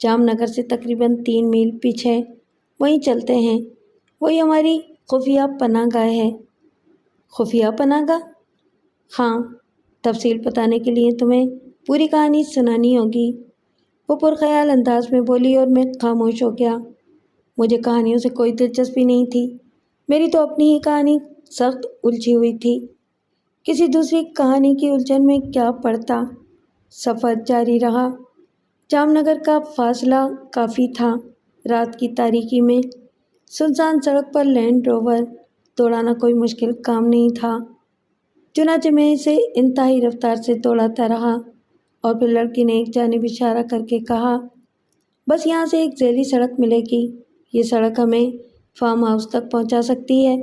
جام نگر سے تقریباً 3 میل پیچھے، وہیں چلتے ہیں۔ وہی ہماری خفیہ پناہ گاہ ہے۔ خفیہ پناہ گاہ؟ ہاں، تفصیل بتانے کے لیے تمہیں پوری کہانی سنانی ہوگی، وہ پرخیال انداز میں بولی اور میں خاموش ہو گیا۔ مجھے کہانیوں سے کوئی دلچسپی نہیں تھی۔ میری تو اپنی ہی کہانی سخت الجھی ہوئی تھی۔ کسی دوسری کہانی کی الجھن میں کیا پڑتا؟ سفر جاری رہا۔ جام نگر کا فاصلہ کافی تھا۔ رات کی تاریکی میں سنسان سڑک پر لینڈ روور دوڑانا کوئی مشکل کام نہیں تھا۔ چنانچہ میں اسے انتہائی رفتار سے دوڑاتا رہا اور پھر لڑکی نے ایک جانب اشارہ کر کے کہا، بس یہاں سے ایک ذیلی سڑک ملے گی، یہ سڑک ہمیں فارم ہاؤس تک پہنچا سکتی ہے،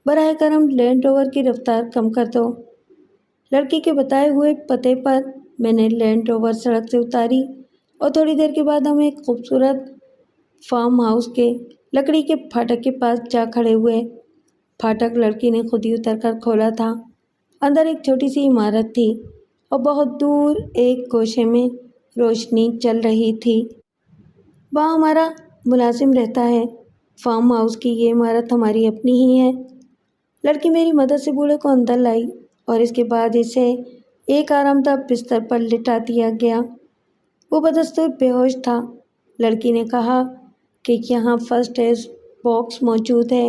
براہ کرم لینڈ روور کی رفتار کم کر دو۔ لڑکی کے بتائے ہوئے پتے پر میں نے لینڈ روور سڑک سے اتاری اور تھوڑی دیر کے بعد ہم ایک خوبصورت فارم ہاؤس کے لکڑی کے پھاٹک کے پاس جا کھڑے ہوئے۔ پھاٹک لڑکی نے خود ہی اتر کر کھولا تھا۔ اندر ایک چھوٹی سی عمارت تھی اور بہت دور ایک گوشے میں روشنی چل رہی تھی۔ وہاں ہمارا ملازم رہتا ہے۔ فارم ہاؤس کی یہ عمارت ہماری اپنی ہی ہے۔ لڑکی میری مدد سے بوڑھے کو اندر لائی اور اس کے بعد اسے ایک آرام دہ بستر پر لٹا دیا گیا۔ وہ بدستور بے ہوش تھا۔ لڑکی نے کہا کہ یہاں فرسٹ ایڈ باکس موجود ہے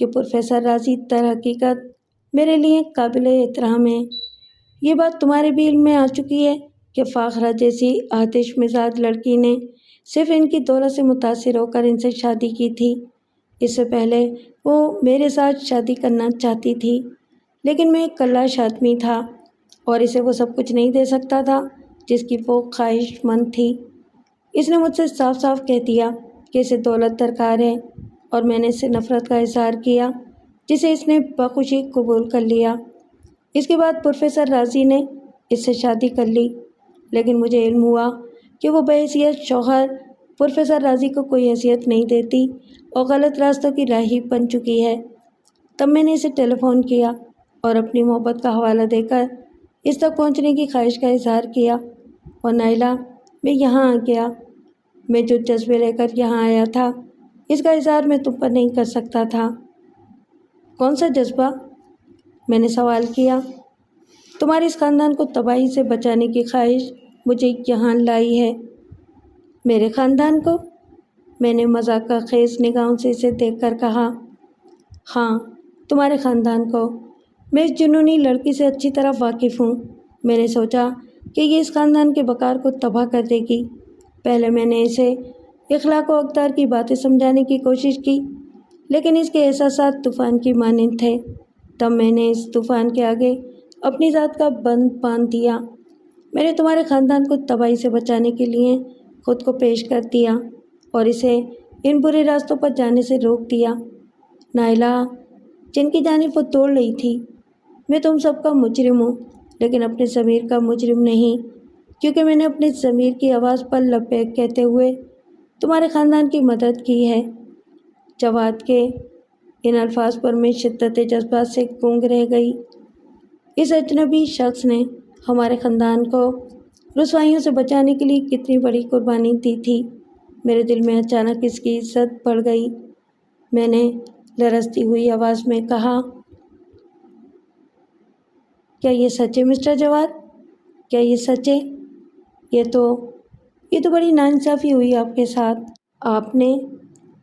کہ پروفیسر راضی در حقیقت میرے لیے قابل احترام ہیں۔ یہ بات تمہارے بھی علم میں آ چکی ہے کہ فاخرہ جیسی آتش مزاج لڑکی نے صرف ان کی دولت سے متاثر ہو کر ان سے شادی کی تھی۔ اس سے پہلے وہ میرے ساتھ شادی کرنا چاہتی تھی، لیکن میں ایک کلاش آدمی تھا اور اسے وہ سب کچھ نہیں دے سکتا تھا جس کی وہ خواہش مند تھی۔ اس نے مجھ سے صاف صاف کہہ دیا کہ اسے دولت درکار ہے، اور میں نے اس سے نفرت کا اظہار کیا، جسے اس نے بخوشی قبول کر لیا۔ اس کے بعد پروفیسر راضی نے اس سے شادی کر لی، لیکن مجھے علم ہوا کہ وہ بحیثیت شوہر پروفیسر راضی کو کوئی حیثیت نہیں دیتی اور غلط راستوں کی راہی بن چکی ہے۔ تب میں نے اسے ٹیلی فون کیا اور اپنی محبت کا حوالہ دے کر اس تک پہنچنے کی خواہش کا اظہار کیا، اور نائلہ، میں یہاں آ گیا۔ میں جو جذبے لے کر یہاں آیا تھا، اس کا اظہار میں تم پر نہیں کر سکتا تھا۔ کون سا جذبہ؟ میں نے سوال کیا۔ تمہارے اس خاندان کو تباہی سے بچانے کی خواہش مجھے یہاں لائی ہے۔ میرے خاندان کو؟ میں نے مذاق خیز نگاہوں سے اسے دیکھ کر کہا۔ ہاں، تمہارے خاندان کو۔ میں اس جنونی لڑکی سے اچھی طرح واقف ہوں۔ میں نے سوچا کہ یہ اس خاندان کے وقار کو تباہ کر دے گی۔ پہلے میں نے اسے اخلاق و اقدار کی باتیں سمجھانے کی کوشش کی، لیکن اس کے احساسات طوفان کی مانند تھے۔ تب میں نے اس طوفان کے آگے اپنی ذات کا بند باندھ دیا۔ میں نے تمہارے خاندان کو تباہی سے بچانے کے لیے خود کو پیش کر دیا اور اسے ان برے راستوں پر جانے سے روک دیا۔ نائلہ، جن کی جانب وہ دوڑ رہی تھی۔ میں تم سب کا مجرم ہوں، لیکن اپنے ضمیر کا مجرم نہیں، کیونکہ میں نے اپنے ضمیر کی آواز پر لبیک کہتے ہوئے تمہارے خاندان کی مدد کی ہے۔ جواد کے ان الفاظ پر میں شدت جذبات سے گونگ رہ گئی۔ اس اجنبی شخص نے ہمارے خاندان کو رسوائیوں سے بچانے کے لیے کتنی بڑی قربانی دی تھی۔ میرے دل میں اچانک اس کی عزت بڑھ گئی۔ میں نے لرزتی ہوئی آواز میں کہا، کیا یہ سچ ہے مسٹر جواد؟ کیا یہ سچ ہے؟ یہ تو بڑی ناانصافی ہوئی آپ کے ساتھ۔ آپ نے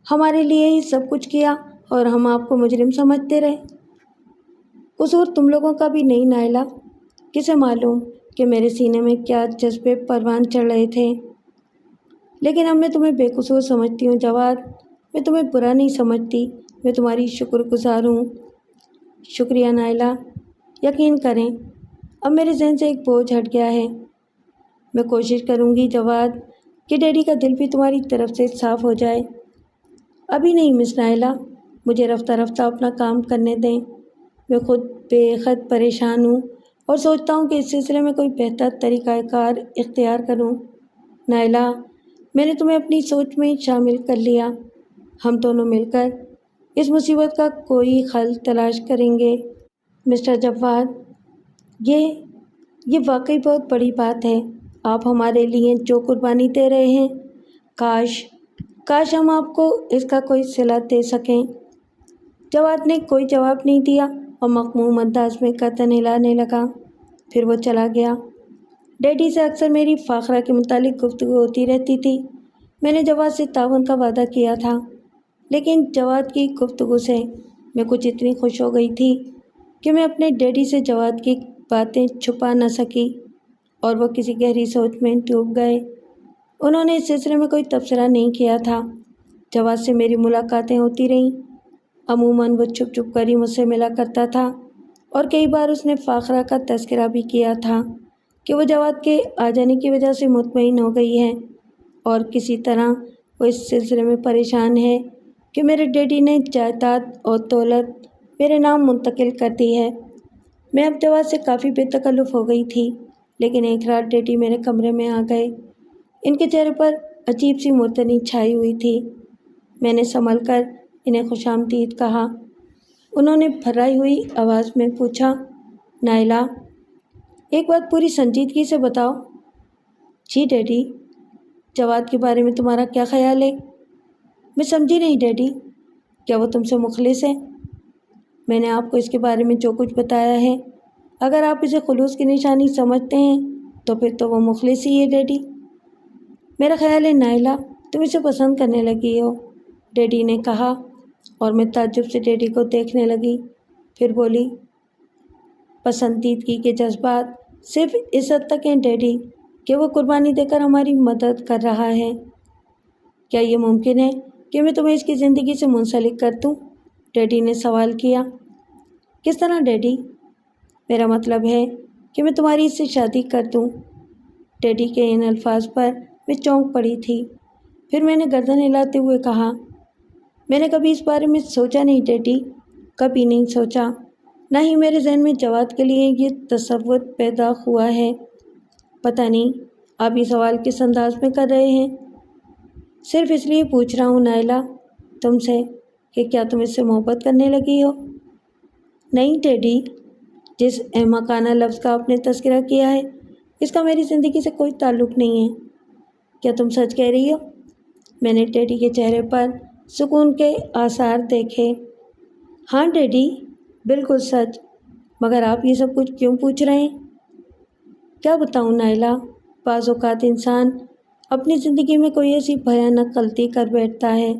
ہمارے لیے ہی سب کچھ کیا اور ہم آپ کو مجرم سمجھتے رہے۔ قصور تم لوگوں کا بھی نہیں نائلہ۔ کسے معلوم کہ میرے سینے میں کیا جذبے پروان چڑھ رہے تھے۔ لیکن اب میں تمہیں بے قصور سمجھتی ہوں جواد۔ میں تمہیں برا نہیں سمجھتی، میں تمہاری شکر گزار ہوں۔ شکریہ نائلہ، یقین کریں اب میرے ذہن سے ایک بوجھ ہٹ گیا ہے۔ میں کوشش کروں گی جواد کہ ڈیڈی کا دل بھی تمہاری طرف سے صاف ہو جائے۔ ابھی نہیں مس نائلہ، مجھے رفتہ رفتہ اپنا کام کرنے دیں۔ میں خود بے حد پریشان ہوں اور سوچتا ہوں کہ اس سلسلے میں کوئی بہتر طریقہ کار اختیار کروں۔ نائلہ، میں نے تمہیں اپنی سوچ میں شامل کر لیا۔ ہم دونوں مل کر اس مصیبت کا کوئی حل تلاش کریں گے۔ مسٹر جواد، یہ واقعی بہت بڑی بات ہے۔ آپ ہمارے لیے جو قربانی دے رہے ہیں، کاش ہم آپ کو اس کا کوئی صلہ دے سکیں۔ جواد نے کوئی جواب نہیں دیا اور مغموم انداز میں گردن ہلانے لگا، پھر وہ چلا گیا۔ ڈیڈی سے اکثر میری فاخرہ کے متعلق گفتگو ہوتی رہتی تھی۔ میں نے جواد سے تعاون کا وعدہ کیا تھا، لیکن جواد کی گفتگو سے میں کچھ اتنی خوش ہو گئی تھی کہ میں اپنے ڈیڈی سے جواد کی باتیں چھپا نہ سکی، اور وہ کسی گہری سوچ میں ڈوب گئے۔ انہوں نے اس سلسلے میں کوئی تبصرہ نہیں کیا تھا۔ جواد سے میری ملاقاتیں ہوتی رہیں۔ عموماً وہ چھپ چھپ کر ہی مجھ سے ملا کرتا تھا، اور کئی بار اس نے فاخرہ کا تذکرہ بھی کیا تھا کہ وہ جواد کے آ جانے کی وجہ سے مطمئن ہو گئی ہے، اور کسی طرح وہ اس سلسلے میں پریشان ہے کہ میرے ڈیڈی نے جائیداد اور دولت میرے نام منتقل کر دی ہے۔ میں اب جواد سے کافی بے تکلف ہو گئی تھی، لیکن ایک رات ڈیڈی میرے کمرے میں آ گئے۔ ان کے چہرے پر عجیب سی مردنی چھائی ہوئی تھی۔ میں نے سنبھل کر انہیں خوش آمدید کہا۔ انہوں نے بھرائی ہوئی آواز میں پوچھا، نائلہ، ایک بات پوری سنجیدگی سے بتاؤ۔ جی ڈیڈی، جواد کے بارے میں تمہارا کیا خیال ہے؟ میں سمجھی نہیں ڈیڈی، کیا وہ تم سے مخلص ہے؟ میں نے آپ کو اس کے بارے میں جو کچھ بتایا ہے، اگر آپ اسے خلوص کی نشانی سمجھتے ہیں تو پھر تو وہ مخلص ہی ہے ڈیڈی۔ میرا خیال ہے نائلہ، تم اسے پسند کرنے لگی ہو، ڈیڈی نے کہا۔ اور میں تعجب سے ڈیڈی کو دیکھنے لگی۔ پھر بولی، پسندیدگی کے جذبات صرف اس حد تک ہیں ڈیڈی کہ وہ قربانی دے کر ہماری مدد کر رہا ہے۔ کیا یہ ممکن ہے کہ میں تمہیں اس کی زندگی سے منسلک کر دوں؟ ڈیڈی نے سوال کیا۔ کس طرح ڈیڈی؟ میرا مطلب ہے کہ میں تمہاری اس سے شادی کر دوں۔ ڈیڈی کے ان الفاظ پر میں چونک پڑی تھی۔ پھر میں نے گردن ہلاتے ہوئے کہا، میں نے کبھی اس بارے میں سوچا نہیں ڈیڈی، کبھی نہیں سوچا، نہ ہی میرے ذہن میں جواد کے لیے یہ تصور پیدا ہوا ہے۔ پتہ نہیں آپ یہ سوال کس انداز میں کر رہے ہیں۔ صرف اس لیے پوچھ رہا ہوں نائلہ تم سے کہ کیا تم اس سے محبت کرنے لگی ہو؟ نہیں ڈیڈی، جس احمقانہ لفظ کا آپ نے تذکرہ کیا ہے اس کا میری زندگی سے کوئی تعلق نہیں ہے۔ کیا تم سچ کہہ رہی ہو؟ میں نے ڈیڈی کے چہرے پر سکون کے آثار دیکھے۔ ہاں ڈیڈی، بالکل سچ، مگر آپ یہ سب کچھ کیوں پوچھ رہے ہیں؟ کیا بتاؤں نائلہ، بعض اوقات انسان اپنی زندگی میں کوئی ایسی بھیانک غلطی کر بیٹھتا ہے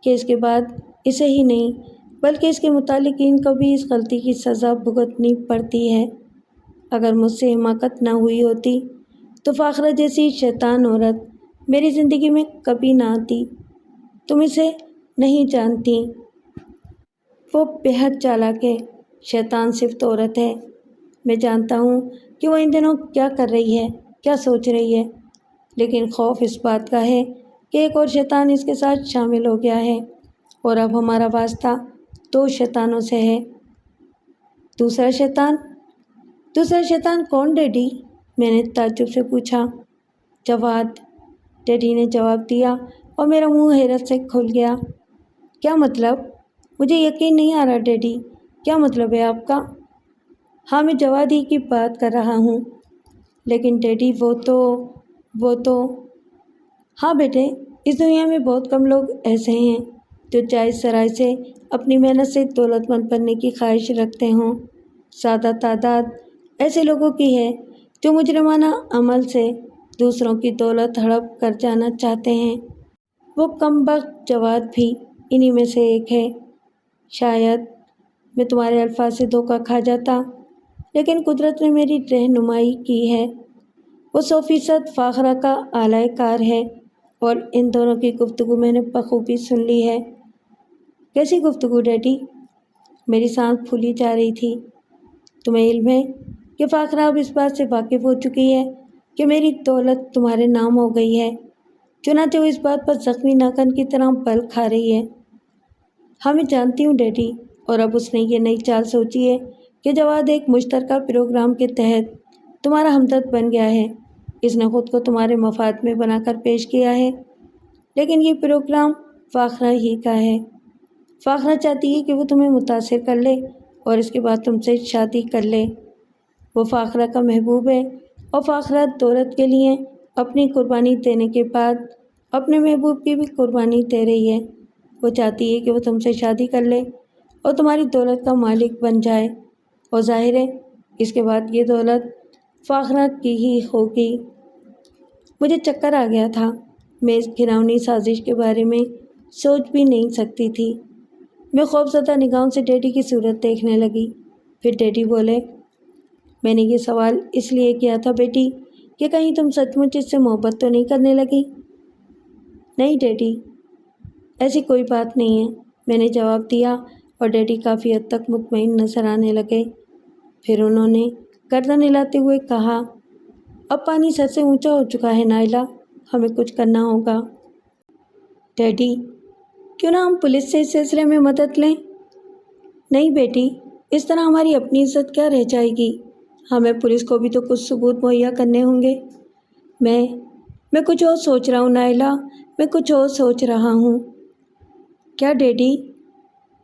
کہ اس کے بعد اسے ہی نہیں بلکہ اس کے متعلقین کو بھی اس غلطی کی سزا بھگتنی پڑتی ہے۔ اگر مجھ سے حماقت نہ ہوئی ہوتی تو فاخرہ جیسی شیطان عورت میری زندگی میں کبھی نہ آتی۔ تم اسے نہیں جانتی، وہ بےحد چالاک ہے، شیطان صفت عورت ہے۔ میں جانتا ہوں کہ وہ ان دنوں کیا کر رہی ہے، کیا سوچ رہی ہے، لیکن خوف اس بات کا ہے کہ ایک اور شیطان اس کے ساتھ شامل ہو گیا ہے اور اب ہمارا واسطہ 2 شیطانوں سے ہے۔ دوسرا شیطان؟ دوسرا شیطان کون ڈیڈی؟ میں نے تعجب سے پوچھا۔ جواد، ڈیڈی نے جواب دیا اور میرا منہ حیرت سے کھل گیا۔ کیا مطلب؟ مجھے یقین نہیں آ رہا ڈیڈی، کیا مطلب ہے آپ کا؟ ہاں میں جواد ہی کی بات کر رہا ہوں۔ لیکن ڈیڈی وہ تو ہاں بیٹے، اس دنیا میں بہت کم لوگ ایسے ہیں جو جائز ذرائع سے اپنی محنت سے دولت مند بننے کی خواہش رکھتے ہوں۔ زیادہ تعداد ایسے لوگوں کی ہے جو مجرمانہ عمل سے دوسروں کی دولت ہڑپ کر جانا چاہتے ہیں۔ وہ کمبخت جواد بھی انہی میں سے ایک ہے۔ شاید میں تمہارے الفاظ سے دھوکہ کھا جاتا، لیکن قدرت نے میری رہنمائی کی ہے۔ وہ 100% فاخرہ کا اعلی کار ہے اور ان دونوں کی گفتگو میں نے بخوبی سن لی ہے۔ کیسی گفتگو ڈیڈی؟ میری سانس پھولی جا رہی تھی۔ تمہیں علم ہے کہ فاخرہ اب اس بات سے واقف ہو چکی ہے کہ میری دولت تمہارے نام ہو گئی ہے، چنانچہ وہ اس بات پر زخمی ناخن کی طرح بل کھا رہی ہے۔ ہاں میں جانتی ہوں ڈیڈی، اور اب اس نے یہ نئی چال سوچی ہے کہ جواد ایک مشترکہ پروگرام کے تحت تمہارا ہمدرد بن گیا ہے۔ اس نے خود کو تمہارے مفاد میں بنا کر پیش کیا ہے، لیکن یہ پروگرام فاخرہ ہی کا ہے۔ فاخرہ چاہتی ہے کہ وہ تمہیں متاثر کر لے اور اس کے بعد تم سے شادی کر لے۔ وہ فاخرہ کا محبوب ہے اور فاخرہ دولت کے لیے اپنی قربانی دینے کے بعد اپنے محبوب کی بھی قربانی دے رہی ہے۔ وہ چاہتی ہے کہ وہ تم سے شادی کر لے اور تمہاری دولت کا مالک بن جائے، اور ظاہر ہے اس کے بعد یہ دولت فاخرہ کی ہی ہوگی۔ مجھے چکر آ گیا تھا۔ میں اس گھناؤنی سازش کے بارے میں سوچ بھی نہیں سکتی تھی۔ میں خوفزدہ نگاہوں سے ڈیڈی کی صورت دیکھنے لگی۔ پھر ڈیڈی بولے، میں نے یہ سوال اس لیے کیا تھا بیٹی کہ کہیں تم سچ مچ اس سے محبت تو نہیں کرنے لگی؟ نہیں ڈیڈی، ایسی کوئی بات نہیں ہے، میں نے جواب دیا، اور ڈیڈی کافی حد تک مطمئن نظر آنے لگے۔ پھر انہوں نے گردن ہلاتے ہوئے کہا، اب پانی سر سے اونچا ہو چکا ہے نائلہ، ہمیں کچھ کرنا ہوگا۔ ڈیڈی، کیوں نہ ہم پولیس سے اس سلسلے میں مدد لیں؟ نہیں بیٹی، اس طرح ہماری اپنی عزت کیا رہ جائے گی؟ ہمیں پولیس کو بھی تو کچھ ثبوت مہیا کرنے ہوں گے۔ میں کچھ اور سوچ رہا ہوں نائلہ، میں کچھ اور سوچ رہا ہوں۔ کیا ڈیڈی؟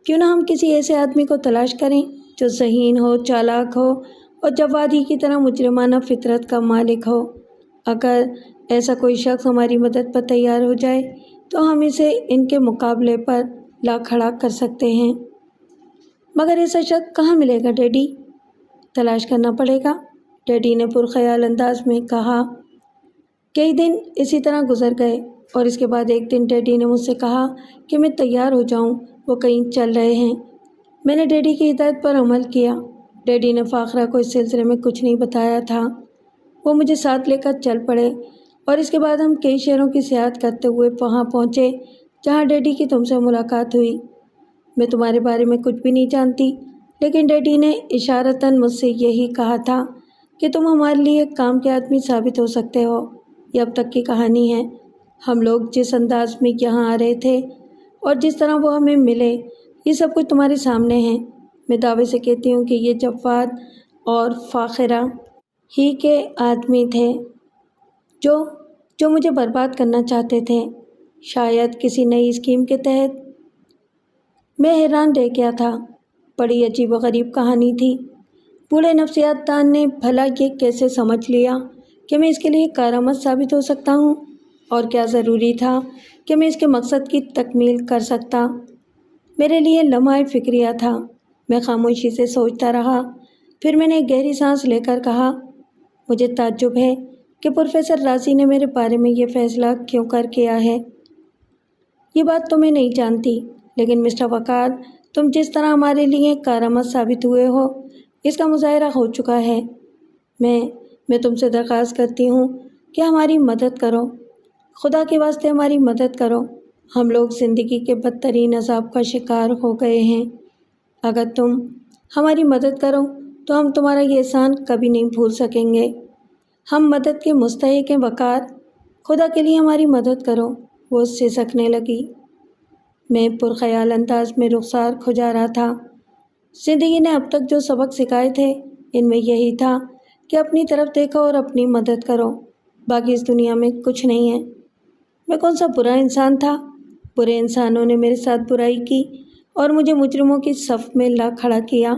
کیوں نہ ہم کسی ایسے آدمی کو تلاش کریں جو ذہین ہو، چالاک ہو اور جوادی کی طرح مجرمانہ فطرت کا مالک ہو۔ اگر ایسا کوئی شخص ہماری مدد پر تیار ہو جائے تو ہم اسے ان کے مقابلے پر لا کھڑا کر سکتے ہیں۔ مگر ایسا شخص کہاں ملے گا ڈیڈی؟ تلاش کرنا پڑے گا، ڈیڈی نے پرخیال انداز میں کہا۔ کئی دن اسی طرح گزر گئے اور اس کے بعد ایک دن ڈیڈی نے مجھ سے کہا کہ میں تیار ہو جاؤں وہ کہیں چل رہے ہیں۔ میں نے ڈیڈی کی ہدایت پر عمل کیا۔ ڈیڈی نے فاخرہ کو اس سلسلے میں کچھ نہیں بتایا تھا۔ وہ مجھے ساتھ لے کر چل پڑے اور اس کے بعد ہم کئی شہروں کی سیاحت کرتے ہوئے وہاں پہنچے جہاں ڈیڈی کی تم سے ملاقات ہوئی۔ میں تمہارے بارے میں کچھ بھی نہیں جانتی، لیکن ڈیڈی نے اشارتاً مجھ سے یہی کہا تھا کہ تم ہمارے لیے ایک کام کے آدمی ثابت ہو سکتے ہو۔ یہ اب تک کی کہانی ہے۔ ہم لوگ جس انداز میں یہاں آ رہے تھے اور جس طرح وہ ہمیں ملے، یہ سب کچھ تمہارے سامنے ہے۔ میں دعوے سے کہتی ہوں کہ یہ جواد اور فاخرہ ہی کے آدمی تھے جو مجھے برباد کرنا چاہتے تھے، شاید کسی نئی اسکیم کے تحت۔ میں حیران رہ گیا تھا۔ بڑی عجیب و غریب کہانی تھی۔ بوڑھے نفسیات دان نے بھلا یہ کیسے سمجھ لیا کہ میں اس کے لیے کارآمد ثابت ہو سکتا ہوں، اور کیا ضروری تھا کہ میں اس کے مقصد کی تکمیل کر سکتا؟ میرے لیے لمحہ فکریہ تھا۔ میں خاموشی سے سوچتا رہا، پھر میں نے ایک گہری سانس لے کر کہا، مجھے تعجب ہے کہ پروفیسر رازی نے میرے بارے میں یہ فیصلہ کیوں کر کیا ہے۔ یہ بات تو میں نہیں جانتی، لیکن مسٹر وقار، تم جس طرح ہمارے لیے کارآمد ثابت ہوئے ہو، اس کا مظاہرہ ہو چکا ہے۔ میں تم سے درخواست کرتی ہوں کہ ہماری مدد کرو، خدا کے واسطے ہماری مدد کرو۔ ہم لوگ زندگی کے بدترین عذاب کا شکار ہو گئے ہیں۔ اگر تم ہماری مدد کرو تو ہم تمہارا یہ احسان کبھی نہیں بھول سکیں گے۔ ہم مدد کے مستحق ہیں وقار، خدا کے لیے ہماری مدد کرو۔ وہ سسکنے لگی۔ میں پرخیال انداز میں رخسار کھجا رہا تھا۔ زندگی نے اب تک جو سبق سکھائے تھے، ان میں یہی تھا کہ اپنی طرف دیکھو اور اپنی مدد کرو، باقی اس دنیا میں کچھ نہیں ہے۔ میں کون سا برا انسان تھا؟ برے انسانوں نے میرے ساتھ برائی کی اور مجھے مجرموں کی صف میں لا کھڑا کیا۔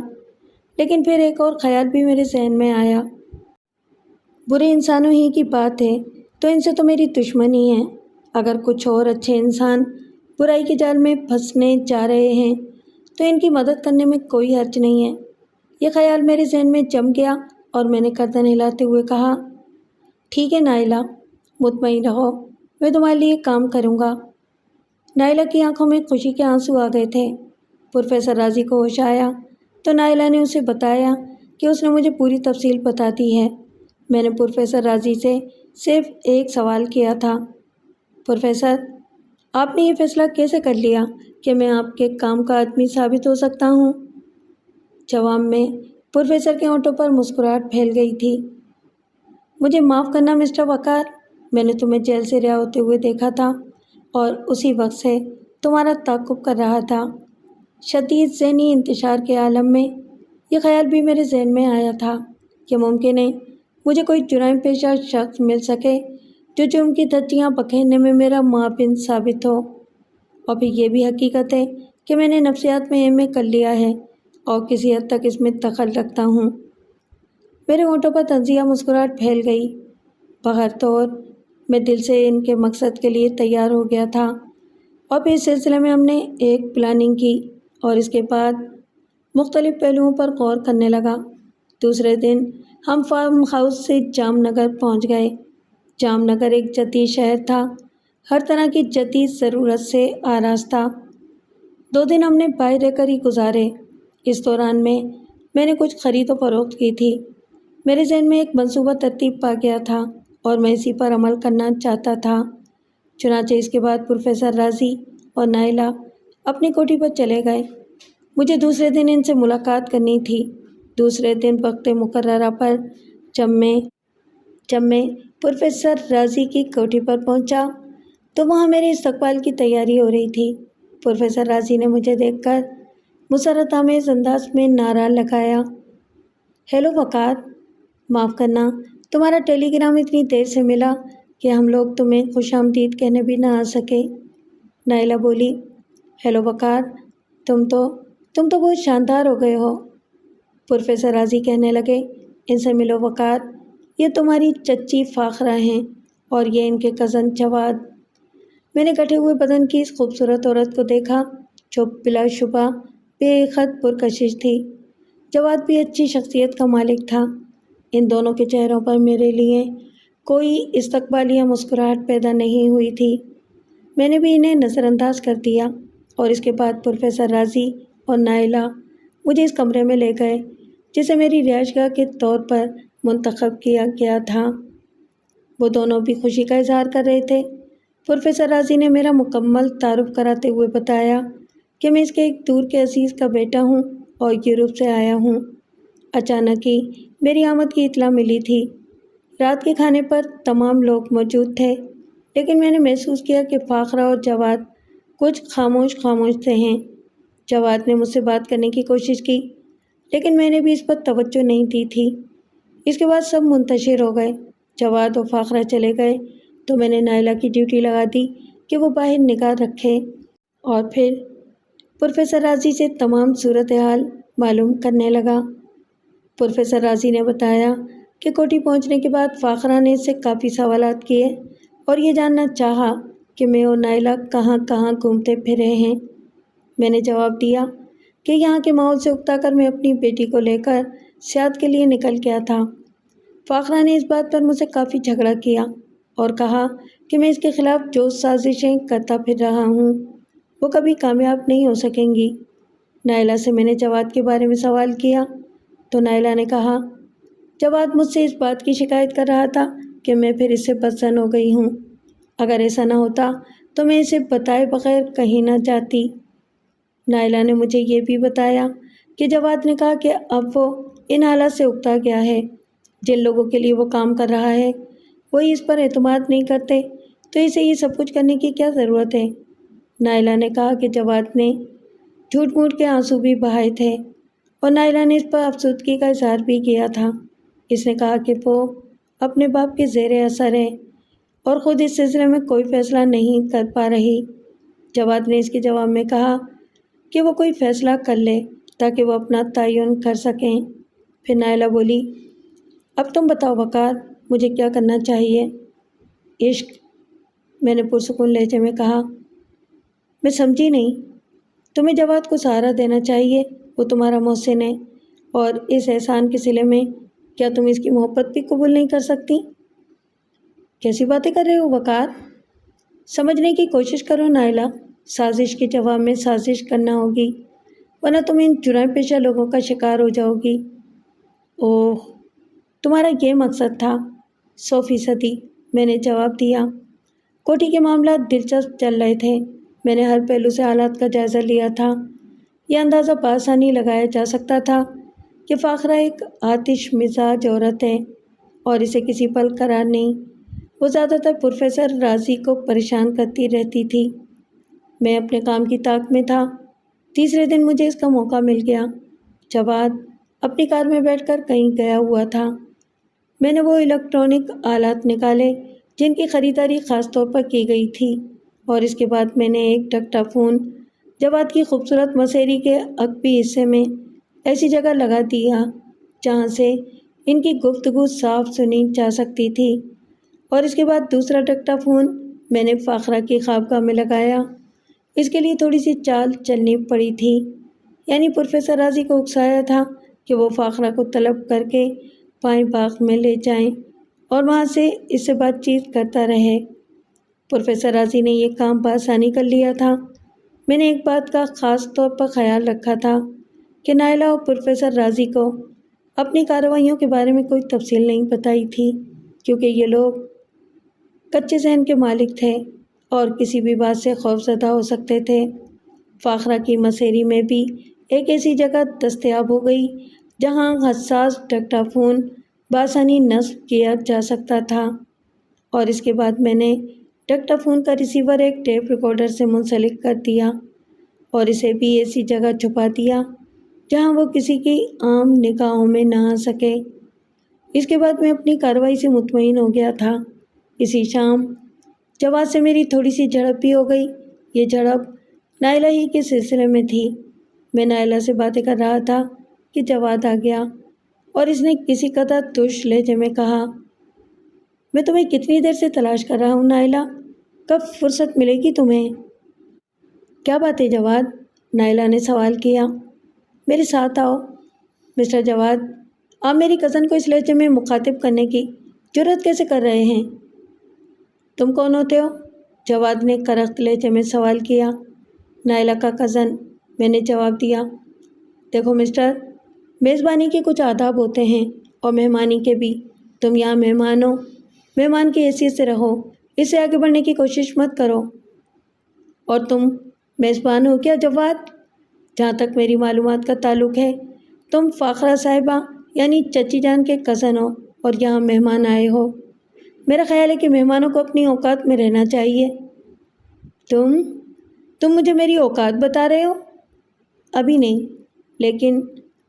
لیکن پھر ایک اور خیال بھی میرے ذہن میں آیا۔ برے انسانوں ہی کی بات ہے تو ان سے تو میری دشمنی ہے۔ اگر کچھ اور اچھے انسان برائی کے جال میں پھنسنے جا رہے ہیں تو ان کی مدد کرنے میں کوئی حرج نہیں ہے۔ یہ خیال میرے ذہن میں جم گیا اور میں نے گردن ہلاتے ہوئے کہا، ٹھیک ہے نائلہ، مطمئن رہو، میں تمہارے لیے کام کروں گا۔ نائلہ کی آنکھوں میں خوشی کے آنسو آ گئے تھے۔ پروفیسر رازی کو ہوش آیا تو نائلہ نے اسے بتایا کہ اس نے مجھے پوری تفصیل بتا دی ہے۔ میں نے پروفیسر رازی سے صرف ایک سوال کیا تھا، پروفیسر، آپ نے یہ فیصلہ کیسے کر لیا کہ میں آپ کے کام کا آدمی ثابت ہو سکتا ہوں؟ جواب میں پروفیسر کے ہونٹوں پر مسکراہٹ پھیل گئی تھی۔ مجھے معاف کرنا مسٹر وقار، میں نے تمہیں جیل سے رہا ہوتے ہوئے دیکھا تھا اور اسی وقت سے تمہارا تعاقب کر رہا تھا۔ شدید ذہنی انتشار کے عالم میں یہ خیال بھی میرے ذہن میں آیا تھا کہ ممکن ہے مجھے کوئی جرائم پیشہ شخص مل سکے جو جرم کی دھجیاں بکھیرنے میں میرا معاون ثابت ہو۔ اور پھر یہ بھی حقیقت ہے کہ میں نے نفسیات میں ایم اے کر لیا ہے اور کسی حد تک اس میں دخل رکھتا ہوں۔ میرے ہونٹوں پر طنزیہ مسکراہٹ پھیل گئی۔ بغیر طور میں دل سے ان کے مقصد کے لیے تیار ہو گیا تھا، اور پھر اس سلسلے میں ہم نے ایک پلاننگ کی اور اس کے بعد مختلف پہلوؤں پر غور کرنے لگا۔ دوسرے دن ہم فارم ہاؤس سے جام نگر پہنچ گئے۔ جام نگر ایک جدید شہر تھا، ہر طرح کی جدید ضرورت سے آراستہ۔ 2 دن ہم نے باہر رہ کر ہی گزارے۔ اس دوران میں نے کچھ خرید و فروخت کی تھی۔ میرے ذہن میں ایک منصوبہ ترتیب پا گیا تھا اور میں اسی پر عمل کرنا چاہتا تھا۔ چنانچہ اس کے بعد پروفیسر رازی اور نائلہ اپنی کوٹھی پر چلے گئے۔ مجھے دوسرے دن ان سے ملاقات کرنی تھی۔ دوسرے دن وقت مقررہ پر جب میں پروفیسر رازی کی کوٹھی پر پہنچا تو وہاں میرے استقبال کی تیاری ہو رہی تھی۔ پروفیسر رازی نے مجھے دیکھ کر مسرت آمیز انداز میں نعرہ لگایا، ہیلو وقار، معاف کرنا تمہارا ٹیلی گرام اتنی دیر سے ملا کہ ہم لوگ تمہیں خوش آمدید کہنے بھی نہ آ سکے۔ نائلہ بولی، ہیلو وقار، تم تو بہت شاندار ہو گئے ہو۔ پروفیسر رازی کہنے لگے، ان سے ملو وقار، یہ تمہاری چچی فاخرہ ہیں اور یہ ان کے کزن جواد۔ میں نے کٹے ہوئے بدن کی اس خوبصورت عورت کو دیکھا جو بلا شبہ بے حد پرکشش تھی۔ جواد بھی اچھی شخصیت کا مالک تھا۔ ان دونوں کے چہروں پر میرے لیے کوئی استقبالیہ مسکراہٹ پیدا نہیں ہوئی تھی۔ میں نے بھی انہیں نظر انداز کر دیا اور اس کے بعد پروفیسر راضی اور نائلہ مجھے اس کمرے میں لے گئے جسے میری رہائش گاہ کے طور پر منتخب کیا گیا تھا۔ وہ دونوں بھی خوشی کا اظہار کر رہے تھے۔ پروفیسر راضی نے میرا مکمل تعارف کراتے ہوئے بتایا کہ میں اس کے ایک دور کے عزیز کا بیٹا ہوں اور یورپ سے آیا ہوں۔ اچانک ہی میری آمد کی اطلاع ملی تھی۔ رات کے کھانے پر تمام لوگ موجود تھے، لیکن میں نے محسوس کیا کہ فاخرہ اور جواد کچھ خاموش سے ہیں۔ جواد نے مجھ سے بات کرنے کی کوشش کی، لیکن میں نے بھی اس پر توجہ نہیں دی تھی۔ اس کے بعد سب منتشر ہو گئے۔ جواد اور فاخرہ چلے گئے تو میں نے نائلہ کی ڈیوٹی لگا دی کہ وہ باہر نگاہ رکھے اور پھر پروفیسر راضی سے تمام صورتحال معلوم کرنے لگا۔ پروفیسر راضی نے بتایا کہ کوٹھی پہنچنے کے بعد فاخرہ نے اس سے کافی سوالات کیے اور یہ جاننا چاہا کہ میں اور نائلہ کہاں کہاں گھومتے پھرے ہیں۔ میں نے جواب دیا کہ یہاں کے ماحول سے اکتا کر میں اپنی بیٹی کو لے کر سیاحت کے لیے نکل گیا تھا۔ فاخرہ نے اس بات پر مجھ سے کافی جھگڑا کیا اور کہا کہ میں اس کے خلاف جو سازشیں کرتا پھر رہا ہوں وہ کبھی کامیاب نہیں ہو سکیں گی۔ نائلہ سے میں نے جواد کے بارے میں سوال کیا تو نائلہ نے کہا جواد مجھ سے اس بات کی شکایت کر رہا تھا کہ میں پھر اس سے بدظن ہو گئی ہوں۔ اگر ایسا نہ ہوتا تو میں اسے بتائے بغیر کہیں نہ جاتی۔ نائلہ نے مجھے یہ بھی بتایا کہ جواد نے کہا کہ اب وہ ان حالات سے اکتا گیا ہے۔ جن لوگوں کے لیے وہ کام کر رہا ہے وہی اس پر اعتماد نہیں کرتے تو اسے یہ سب کچھ کرنے کی کیا ضرورت ہے۔ نائلہ نے کہا کہ جواد نے جھوٹ موٹ کے آنسو بھی بہائے تھے اور نائلہ نے اس پر افسردگی کا اظہار بھی کیا تھا۔ اس نے کہا کہ وہ اپنے باپ کے زیر اثر ہے اور خود اس سلسلے میں کوئی فیصلہ نہیں کر پا رہی۔ جواد نے اس کے جواب میں کہا کہ وہ کوئی فیصلہ کر لے تاکہ وہ اپنا تعین کر سکیں۔ پھر نائلہ بولی اب تم بتاؤ وقار، مجھے کیا کرنا چاہیے؟ عشق، میں نے پرسکون لہجے میں کہا۔ میں سمجھی نہیں۔ تمہیں جواد کو سہارا دینا چاہیے، وہ تمہارا محسن ہے، اور اس احسان کے صلے میں کیا تم اس کی محبت بھی قبول نہیں کر سکتی؟ کیسی باتیں کر رہے ہو وقار؟ سمجھنے کی کوشش کرو نائلہ، سازش کے جواب میں سازش کرنا ہوگی ورنہ تم ان جرائم پیشہ لوگوں کا شکار ہو جاؤ گی۔ اوہ، تمہارا یہ مقصد تھا؟ 100%، میں نے جواب دیا۔ کوٹھی کے معاملات دلچسپ چل رہے تھے۔ میں نے ہر پہلو سے حالات کا جائزہ لیا تھا۔ یہ اندازہ بآسانی لگایا جا سکتا تھا کہ فاخرہ ایک آتش مزاج عورت ہے اور اسے کسی پل قرار نہیں۔ وہ زیادہ تر پروفیسر راضی کو پریشان کرتی رہتی تھی۔ میں اپنے کام کی طاق میں تھا۔ تیسرے دن مجھے اس کا موقع مل گیا۔ جواد اپنی کار میں بیٹھ کر کہیں گیا ہوا تھا۔ میں نے وہ الیکٹرانک آلات نکالے جن کی خریداری خاص طور پر کی گئی تھی اور اس کے بعد میں نے ایک ڈکٹا فون جواد کی خوبصورت مسیری کے عقبی حصے میں ایسی جگہ لگا دیا جہاں سے ان کی گفتگو صاف سنی جا سکتی تھی، اور اس کے بعد دوسرا ڈکٹا فون میں نے فاخرہ کی خوابگاہ میں لگایا۔ اس کے لیے تھوڑی سی چال چلنی پڑی تھی، یعنی پروفیسر راضی کو اکسایا تھا کہ وہ فاخرہ کو طلب کر کے پائیں باغ میں لے جائیں اور وہاں سے اس سے بات چیت کرتا رہے۔ پروفیسر راضی نے یہ کام بآسانی کر لیا تھا۔ میں نے ایک بات کا خاص طور پر خیال رکھا تھا کہ نائلہ اور پروفیسر راضی کو اپنی کارروائیوں کے بارے میں کوئی تفصیل نہیں بتائی تھی، کیونکہ یہ لوگ کچے ذہن کے مالک تھے اور کسی بھی بات سے خوف زدہ ہو سکتے تھے۔ فاخرہ کی مسیری میں بھی ایک ایسی جگہ دستیاب ہو گئی جہاں حساس ڈکٹا فون بآسانی نصب کیا جا سکتا تھا، اور اس کے بعد میں نے ڈکٹا فون کا ریسیور ایک ٹیپ ریکارڈر سے منسلک کر دیا اور اسے بھی ایسی جگہ چھپا دیا جہاں وہ کسی کی عام نگاہوں میں نہ آ سکے۔ اس کے بعد میں اپنی کارروائی سے مطمئن ہو گیا تھا۔ اسی شام جواد سے میری تھوڑی سی جھڑپ بھی ہو گئی۔ یہ جھڑپ نائلہ ہی کے سلسلے میں تھی۔ میں نائلہ سے باتیں کر رہا تھا کہ جواد آ گیا اور اس نے کسی قدر ترش لہجے میں کہا، میں تمہیں کتنی دیر سے تلاش کر رہا ہوں نائلہ، کب فرصت ملے گی تمہیں؟ کیا بات ہے جواد؟ نائلہ نے سوال کیا۔ میرے ساتھ آؤ۔ مسٹر جواد، آپ میری کزن کو اس لہجے میں مخاطب کرنے کی جرأت کیسے کر رہے ہیں؟ تم کون ہوتے ہو؟ جواد نے کرخت لہجے میں سوال کیا۔ نائلہ کا کزن، میں نے جواب دیا۔ دیکھو مسٹر، میزبانی کے کچھ آداب ہوتے ہیں اور مہمانی کے بھی۔ تم یہاں مہمان ہو، مہمان کی حیثیت سے رہو، اس سے آگے بڑھنے کی کوشش مت کرو۔ اور تم میزبان ہو کیا جواد؟ جہاں تک میری معلومات کا تعلق ہے تم فاخرہ صاحبہ یعنی چچی جان کے کزن ہو اور یہاں مہمان آئے ہو۔ میرا خیال ہے کہ مہمانوں کو اپنی اوقات میں رہنا چاہیے۔ تم مجھے میری اوقات بتا رہے ہو؟ ابھی نہیں، لیکن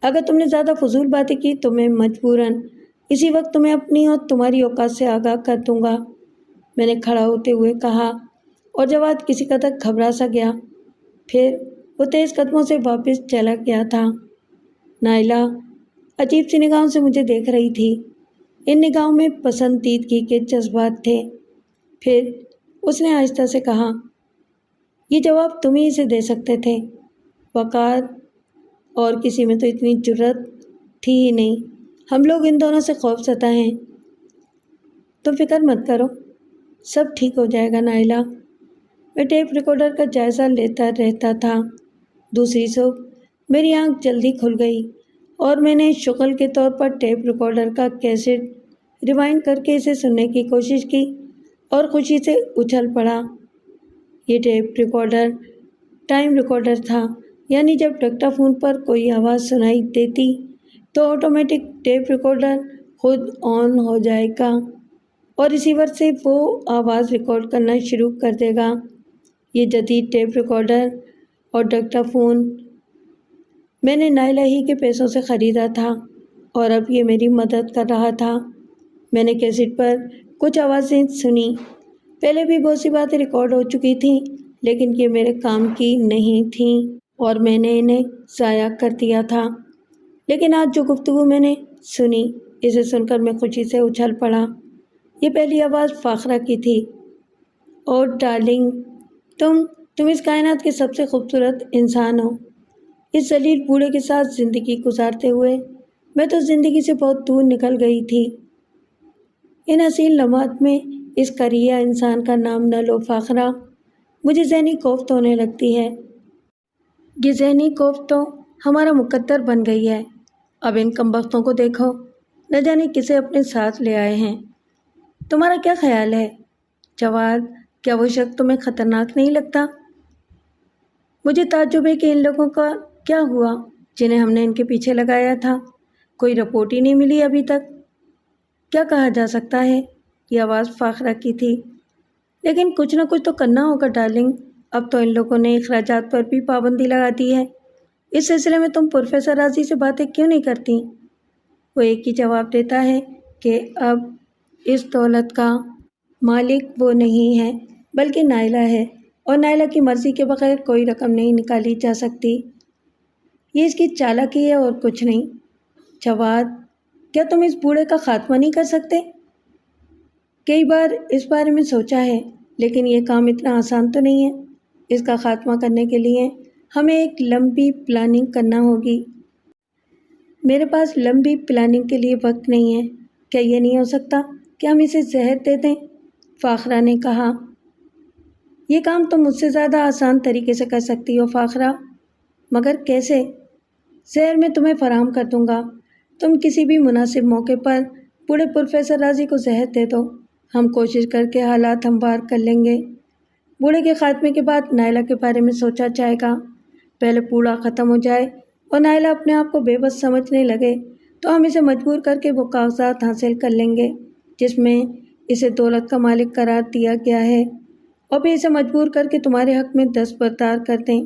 اگر تم نے زیادہ فضول باتیں کی تو میں مجبوراً اسی وقت تمہیں اپنی اور تمہاری اوقات سے آگاہ کر دوں گا، میں نے کھڑا ہوتے ہوئے کہا، اور جواد کسی قدر گھبرا سا گیا۔ پھر وہ تیز قدموں سے واپس چلا گیا تھا۔ نائلہ عجیب سی نگاہوں سے مجھے دیکھ رہی تھی۔ ان نگاہوں میں پسندیدگی کے جذبات تھے۔ پھر اس نے آہستہ سے کہا، یہ جواب تم ہی اسے دے سکتے تھے۔ وقار اور کسی میں تو اتنی جرأت تھی ہی نہیں۔ ہم لوگ ان دونوں سے خوف زدہ ہیں۔ تم فکر مت کرو، سب ٹھیک ہو جائے گا نائلہ۔ میں ٹیپ ریکارڈر کا جائزہ لیتا رہتا تھا۔ دوسری صبح میری آنکھ جلدی کھل گئی اور میں نے شغل کے طور پر ٹیپ ریکارڈر کا کیسٹ ریوائنڈ کر کے اسے سننے کی کوشش کی اور خوشی سے اچھل پڑا۔ یہ ٹیپ ریکارڈر ٹائم ریکارڈر تھا، یعنی جب ڈکٹا فون پر کوئی آواز سنائی دیتی تو آٹومیٹک ٹیپ ریکارڈر خود آن ہو جائے گا اور ریسیور سے وہ آواز ریکارڈ کرنا شروع کر دے گا۔ یہ جدید ٹیپ ریکارڈر اور ڈکٹا فون میں نے نائلہ ہی کے پیسوں سے خریدا تھا اور اب یہ میری مدد کر رہا تھا۔ میں نے کیسٹ پر کچھ آوازیں سنی۔ پہلے بھی بہت سی باتیں ریکارڈ ہو چکی تھیں، لیکن یہ میرے کام کی نہیں تھیں اور میں نے انہیں ضائع کر دیا تھا۔ لیکن آج جو گفتگو میں نے سنی، اسے سن کر میں خوشی سے اچھل پڑا۔ یہ پہلی آواز فاخرہ کی تھی۔ اور ڈارلنگ، تم اس کائنات کے سب سے خوبصورت انسان ہو۔ اس ذلیل بوڑھے کے ساتھ زندگی گزارتے ہوئے میں تو زندگی سے بہت دور نکل گئی تھی۔ ان حسین لمحات میں اس کریہ انسان کا نام نہ لو فاخرہ، مجھے ذہنی کوفت ہونے لگتی ہے۔ یہ ذہنی کوفت تو ہمارا مقدر بن گئی ہے۔ اب ان کمبختوں کو دیکھو، نہ جانے کسے اپنے ساتھ لے آئے ہیں۔ تمہارا کیا خیال ہے جواد؟ کیا وہ شخص تمہیں خطرناک نہیں لگتا؟ مجھے تعجب ہے کہ ان لوگوں کا کیا ہوا جنہیں ہم نے ان کے پیچھے لگایا تھا؟ کوئی رپورٹ ہی نہیں ملی ابھی تک۔ کیا کہا جا سکتا ہے؟ یہ آواز فاخرہ کی تھی۔ لیکن کچھ نہ کچھ تو کرنا ہوگا ڈارلنگ۔ اب تو ان لوگوں نے اخراجات پر بھی پابندی لگا دی ہے۔ اس سلسلے میں تم پروفیسر راضی سے باتیں کیوں نہیں کرتی؟ وہ ایک ہی جواب دیتا ہے کہ اب اس دولت کا مالک وہ نہیں ہے بلکہ نائلہ ہے، اور نائلہ کی مرضی کے بغیر کوئی رقم نہیں نکالی جا سکتی۔ یہ اس کی چالاکی ہے اور کچھ نہیں۔ جواد، کیا تم اس بوڑھے کا خاتمہ نہیں کر سکتے؟ کئی بار اس بارے میں سوچا ہے، لیکن یہ کام اتنا آسان تو نہیں ہے۔ اس کا خاتمہ کرنے کے لیے ہمیں ایک لمبی پلاننگ کرنا ہوگی۔ میرے پاس لمبی پلاننگ کے لیے وقت نہیں ہے۔ کیا یہ نہیں ہو سکتا کہ ہم اسے زہر دے دیں؟ فاخرہ نے کہا۔ یہ کام تم مجھ سے زیادہ آسان طریقے سے کر سکتی ہو فاخرہ، مگر کیسے؟ زہر میں تمہیں فراہم کر دوں گا۔ تم کسی بھی مناسب موقع پر بوڑھے پروفیسر راضی کو زہر دے دو۔ ہم کوشش کر کے حالات ہموار کر لیں گے۔ بوڑھے کے خاتمے کے بعد نائلہ کے بارے میں سوچا جائے گا۔ پہلے بوڑھا ختم ہو جائے اور نائلہ اپنے آپ کو بے بس سمجھنے لگے تو ہم اسے مجبور کر کے وہ کاغذات حاصل کر لیں گے جس میں اسے دولت کا مالک قرار دیا گیا ہے، اور پھر اسے مجبور کر کے تمہارے حق میں دستبردار کر دیں۔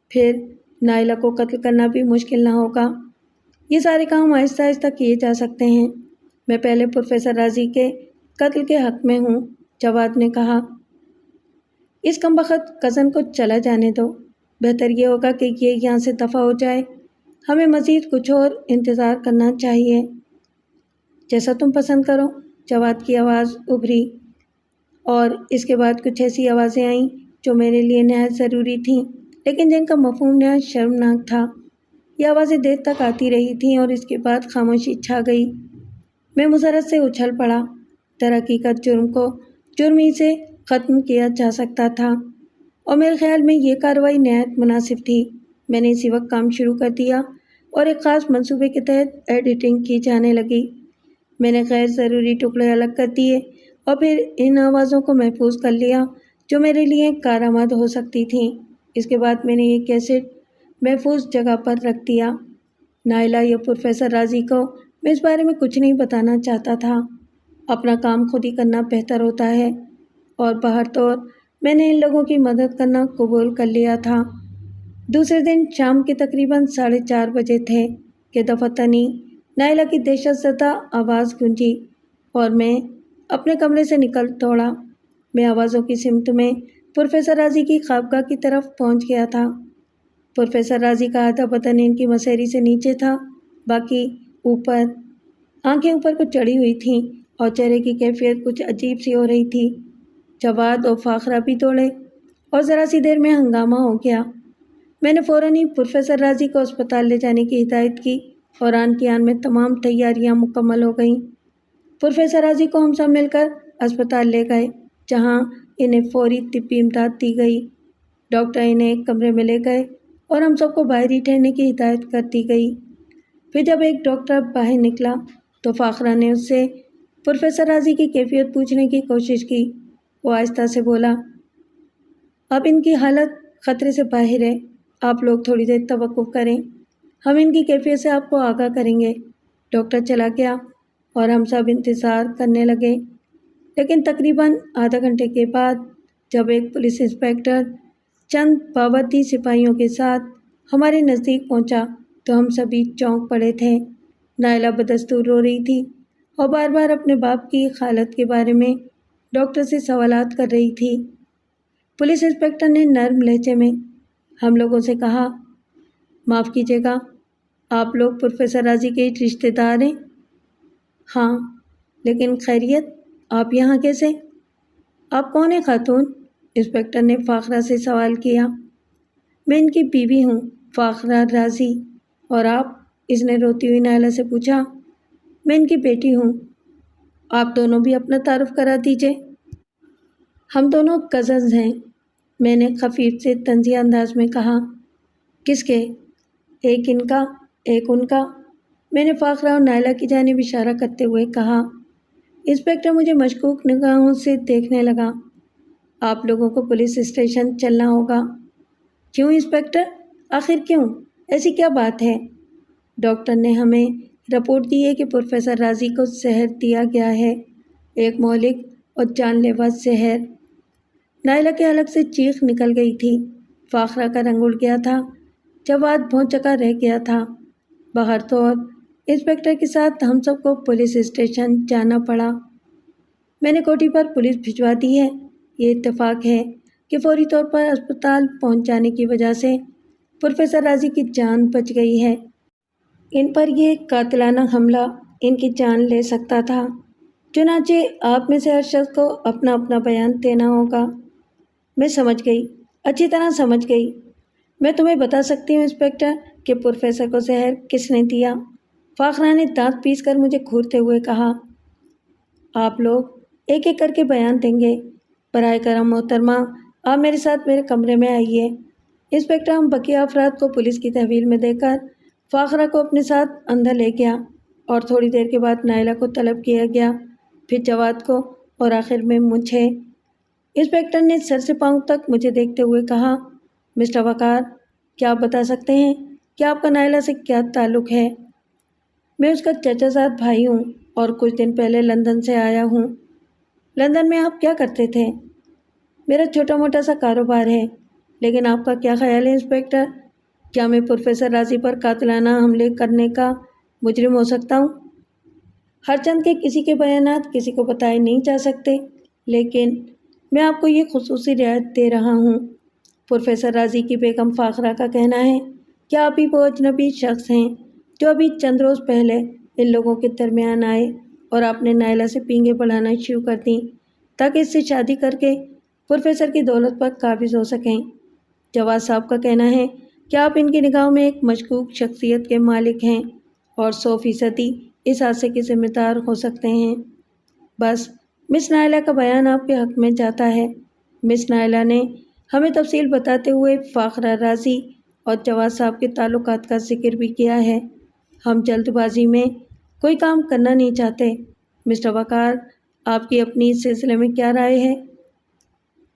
پھر نائلہ کو قتل کرنا بھی مشکل نہ ہوگا۔ یہ سارے کام آہستہ آہستہ کیے جا سکتے ہیں۔ میں پہلے پروفیسر راضی کے قتل کے حق میں ہوں، جواد نے کہا۔ اس کمبخت کزن کو چلا جانے دو۔ بہتر یہ ہوگا کہ یہ یہاں سے دفع ہو جائے۔ ہمیں مزید کچھ اور انتظار کرنا چاہیے۔ جیسا تم پسند کرو، جواد کی آواز ابھری، اور اس کے بعد کچھ ایسی آوازیں آئیں جو میرے لیے نہایت ضروری تھیں، لیکن جن کا مفہوم نہایت شرمناک تھا۔ یہ آوازیں دیر تک آتی رہی تھیں اور اس کے بعد خاموشی چھا گئی۔ میں مسرت سے اچھل پڑا۔ در حقیقت جرم کو جرم ہی سے ختم کیا جا سکتا تھا۔ اور میرے خیال میں یہ کارروائی نہایت مناسب تھی۔ میں نے اسی وقت کام شروع کر دیا اور ایک خاص منصوبے کے تحت ایڈیٹنگ کی جانے لگی۔ میں نے غیر ضروری ٹکڑے الگ کر دیے اور پھر ان آوازوں کو محفوظ کر لیا جو میرے لیے کارآمد ہو سکتی تھیں۔ اس کے بعد میں نے یہ کیسٹ محفوظ جگہ پر رکھ دیا۔ نائلہ یا پروفیسر راضی کو میں اس بارے میں کچھ نہیں بتانا چاہتا تھا۔ اپنا کام خود ہی کرنا بہتر ہوتا ہے، اور بہر طور میں نے ان لوگوں کی مدد کرنا قبول کر لیا تھا۔ دوسرے دن شام کے تقریباً 4:30 بجے تھے کہ دفتنی نائلہ کی دہشت زدہ آواز گونجی اور میں اپنے کمرے سے نکل دوڑا۔ میں آوازوں کی سمت میں پروفیسر راضی کی خوابگاہ کی طرف پہنچ گیا تھا۔ پروفیسر راضی کا آدھا بدن ان کی مسیری سے نیچے تھا، باقی اوپر۔ آنکھیں اوپر کو چڑھی ہوئی تھیں اور چہرے کی کیفیت کچھ عجیب سی ہو رہی تھی۔ جواد اور فاخرہ بھی دوڑے اور ذرا سی دیر میں ہنگامہ ہو گیا۔ میں نے فوراً ہی پروفیسر راضی کو اسپتال لے جانے کی ہدایت کی اور آن کی آن میں تمام تیاریاں مکمل ہو گئیں۔ پروفیسر راضی کو ہم سب مل کر اسپتال لے گئے، جہاں انہیں فوری طبی امداد دی گئی۔ ڈاکٹر انہیں ایک کمرے میں لے گئے اور ہم سب کو باہر ہی ٹھہرنے کی ہدایت کر دی گئی۔ پھر جب ایک ڈاکٹر باہر نکلا تو فاخرہ نے اس سے پروفیسر راضی کی کیفیت پوچھنے کی کوشش کی۔ وہ آہستہ سے بولا، اب ان کی حالت خطرے سے باہر ہے، آپ لوگ تھوڑی دیر توقف کریں، ہم ان کی کیفیت سے آپ کو آگاہ کریں گے۔ ڈاکٹر چلا گیا اور ہم سب انتظار کرنے لگے، لیکن تقریباً آدھا گھنٹے کے بعد جب ایک پولیس انسپکٹر چند باوردی سپاہیوں کے ساتھ ہمارے نزدیک پہنچا تو ہم سبھی چونک پڑے تھے۔ نائلہ بدستور رو رہی تھی اور بار بار اپنے باپ کی حالت کے بارے میں ڈاکٹر سے سوالات کر رہی تھی۔ پولیس انسپکٹر نے نرم لہجے میں ہم لوگوں سے کہا، معاف کیجیے گا، آپ لوگ پروفیسر راضی کے رشتہ دار ہیں؟ ہاں، لیکن خیریت، آپ یہاں کیسے؟ آپ کون ہیں خاتون؟ انسپکٹر نے فاخرہ سے سوال کیا۔ میں ان کی بیوی ہوں، فاخرہ راضی۔ اور آپ؟ اس نے روتی ہوئی نائلہ سے پوچھا۔ میں ان کی بیٹی ہوں۔ آپ دونوں بھی اپنا تعارف کرا دیجیے۔ ہم دونوں کزنز ہیں، میں نے خفیف سے طنزیہ انداز میں کہا۔ کس کے؟ ایک ان کا، ایک ان کا، میں نے فاخرہ اور نائلہ کی جانب اشارہ کرتے ہوئے کہا۔ انسپکٹر مجھے مشکوک نگاہوں سے دیکھنے لگا۔ آپ لوگوں کو پولیس اسٹیشن چلنا ہوگا۔ کیوں انسپکٹر؟ آخر کیوں؟ ایسی کیا بات ہے؟ ڈاکٹر نے ہمیں رپورٹ دی ہے کہ پروفیسر راضی کو زہر دیا گیا ہے، ایک مہلک اور جان لیوا زہر۔ نائلہ کے حلق سے چیخ نکل گئی تھی۔ فاخرہ کا رنگ اڑ گیا تھا، جواد بھونچکا رہ گیا تھا۔ بہر طور انسپکٹر کے ساتھ ہم سب کو پولیس اسٹیشن جانا پڑا۔ میں نے کوٹھی پر پولیس بھجوا دی ہے۔ یہ اتفاق ہے کہ فوری طور پر اسپتال پہنچ جانے کی وجہ سے پروفیسر راضی کی جان بچ گئی ہے۔ ان پر یہ قاتلانہ حملہ ان کی جان لے سکتا تھا۔ چنانچہ آپ میں سے ہر شخص کو اپنا اپنا بیان دینا ہوگا۔ میں سمجھ گئی، اچھی طرح سمجھ گئی۔ میں تمہیں بتا سکتی ہوں انسپکٹر کہ پروفیسر کو زہر کس نے دیا۔ فاخرہ نے دانت پیس کر مجھے گھورتے ہوئے کہا۔ آپ لوگ ایک ایک کر کے بیان دیں گے۔ براہ کرم محترمہ، آپ میرے ساتھ میرے کمرے میں آئیے۔ انسپکٹر ہم بقیہ افراد کو پولیس کی تحویل میں دے کر فاخرہ کو اپنے ساتھ اندر لے گیا اور تھوڑی دیر کے بعد نائلہ کو طلب کیا گیا، پھر جواد کو اور آخر میں مجھے۔ انسپکٹر نے سر سے پاؤں تک مجھے دیکھتے ہوئے کہا، مسٹر وقار، کیا آپ بتا سکتے ہیں کہ آپ کا نائلہ سے کیا تعلق ہے؟ میں اس کا چچا زاد بھائی ہوں اور کچھ دن پہلے لندن سے آیا ہوں۔ لندن میں آپ کیا کرتے تھے؟ میرا چھوٹا موٹا سا کاروبار ہے، لیکن آپ کا کیا خیال ہے انسپکٹر؟ کیا میں پروفیسر راضی پر قاتلانہ حملے کرنے کا مجرم ہو سکتا ہوں؟ ہر چند کے کسی کے بیانات کسی کو بتائے نہیں جا سکتے، لیکن میں آپ کو یہ خصوصی رعایت دے رہا ہوں۔ پروفیسر راضی کی بیگم فاخرہ کا کہنا ہے کہ آپ ہی وہ اجنبی شخص ہیں جو ابھی چند روز پہلے ان لوگوں کے درمیان آئے اور آپ نے نائلہ سے پینگیں بڑھانا شروع کر دیں تاکہ اس سے شادی کر کے پروفیسر کی دولت پر قابض ہو سکیں۔ جواد صاحب کا کہنا ہے کہ آپ ان کی نگاہوں میں ایک مشکوک شخصیت کے مالک ہیں اور 100% اس حادثے کے ذمہ دار ہو سکتے ہیں۔ بس مس نائلہ کا بیان آپ کے حق میں جاتا ہے۔ مس نائلہ نے ہمیں تفصیل بتاتے ہوئے فاخرہ رازی اور جواد صاحب کے تعلقات کا ذکر بھی کیا ہے۔ ہم جلد بازی میں کوئی کام کرنا نہیں چاہتے۔ مسٹر وقار، آپ کی اپنی اس سلسلے میں کیا رائے ہے؟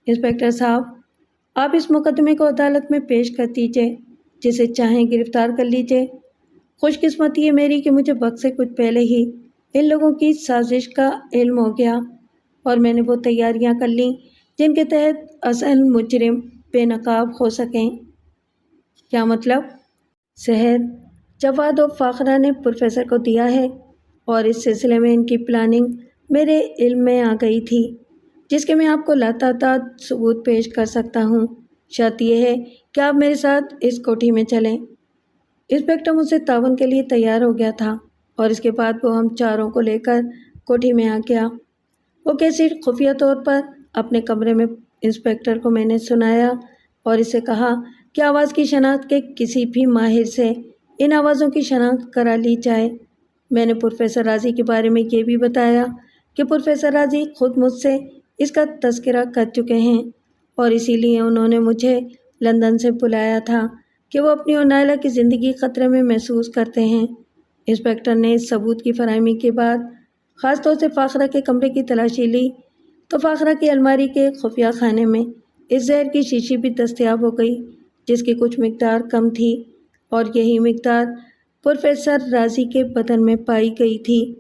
انسپکٹر صاحب، آپ اس مقدمے کو عدالت میں پیش کر دیجیے، جسے چاہیں گرفتار کر لیجیے۔ خوش قسمتی ہے میری کہ مجھے وقت سے کچھ پہلے ہی ان لوگوں کی سازش کا علم ہو گیا اور میں نے وہ تیاریاں کر لیں جن کے تحت اصل مجرم بے نقاب ہو سکیں۔ کیا مطلب؟ زہر جواد و فاخرہ نے پروفیسر کو دیا ہے اور اس سلسلے میں ان کی پلاننگ میرے علم میں آ گئی تھی، جس کے میں آپ کو لاتعداد ثبوت پیش کر سکتا ہوں۔ شرط یہ ہے کہ آپ میرے ساتھ اس کوٹھی میں چلیں۔ انسپکٹر مجھ سے تعاون کے لیے تیار ہو گیا تھا اور اس کے بعد وہ ہم چاروں کو لے کر کوٹھی میں آ گیا۔ وہ کیسٹ خفیہ طور پر اپنے کمرے میں انسپکٹر کو میں نے سنایا اور اس سے کہا کہ آواز کی شناخت کے کسی بھی ماہر سے ان آوازوں کی شناخت کرا لی جائے۔ میں نے پروفیسر رازی کے بارے میں یہ بھی بتایا کہ پروفیسر رازی خود مجھ سے اس کا تذکرہ کر چکے ہیں اور اسی لیے انہوں نے مجھے لندن سے بلایا تھا کہ وہ اپنی اور نائلہ کی زندگی خطرے میں محسوس کرتے ہیں۔ انسپکٹر نے اس ثبوت کی فراہمی کے بعد خاص طور سے فاخرہ کے کمرے کی تلاشی لی تو فاخرہ کی الماری کے خفیہ خانے میں اس زہر کی شیشی بھی دستیاب ہو گئی، جس کی کچھ مقدار کم تھی اور یہی مقدار پروفیسر رازی کے بدن میں پائی گئی تھی۔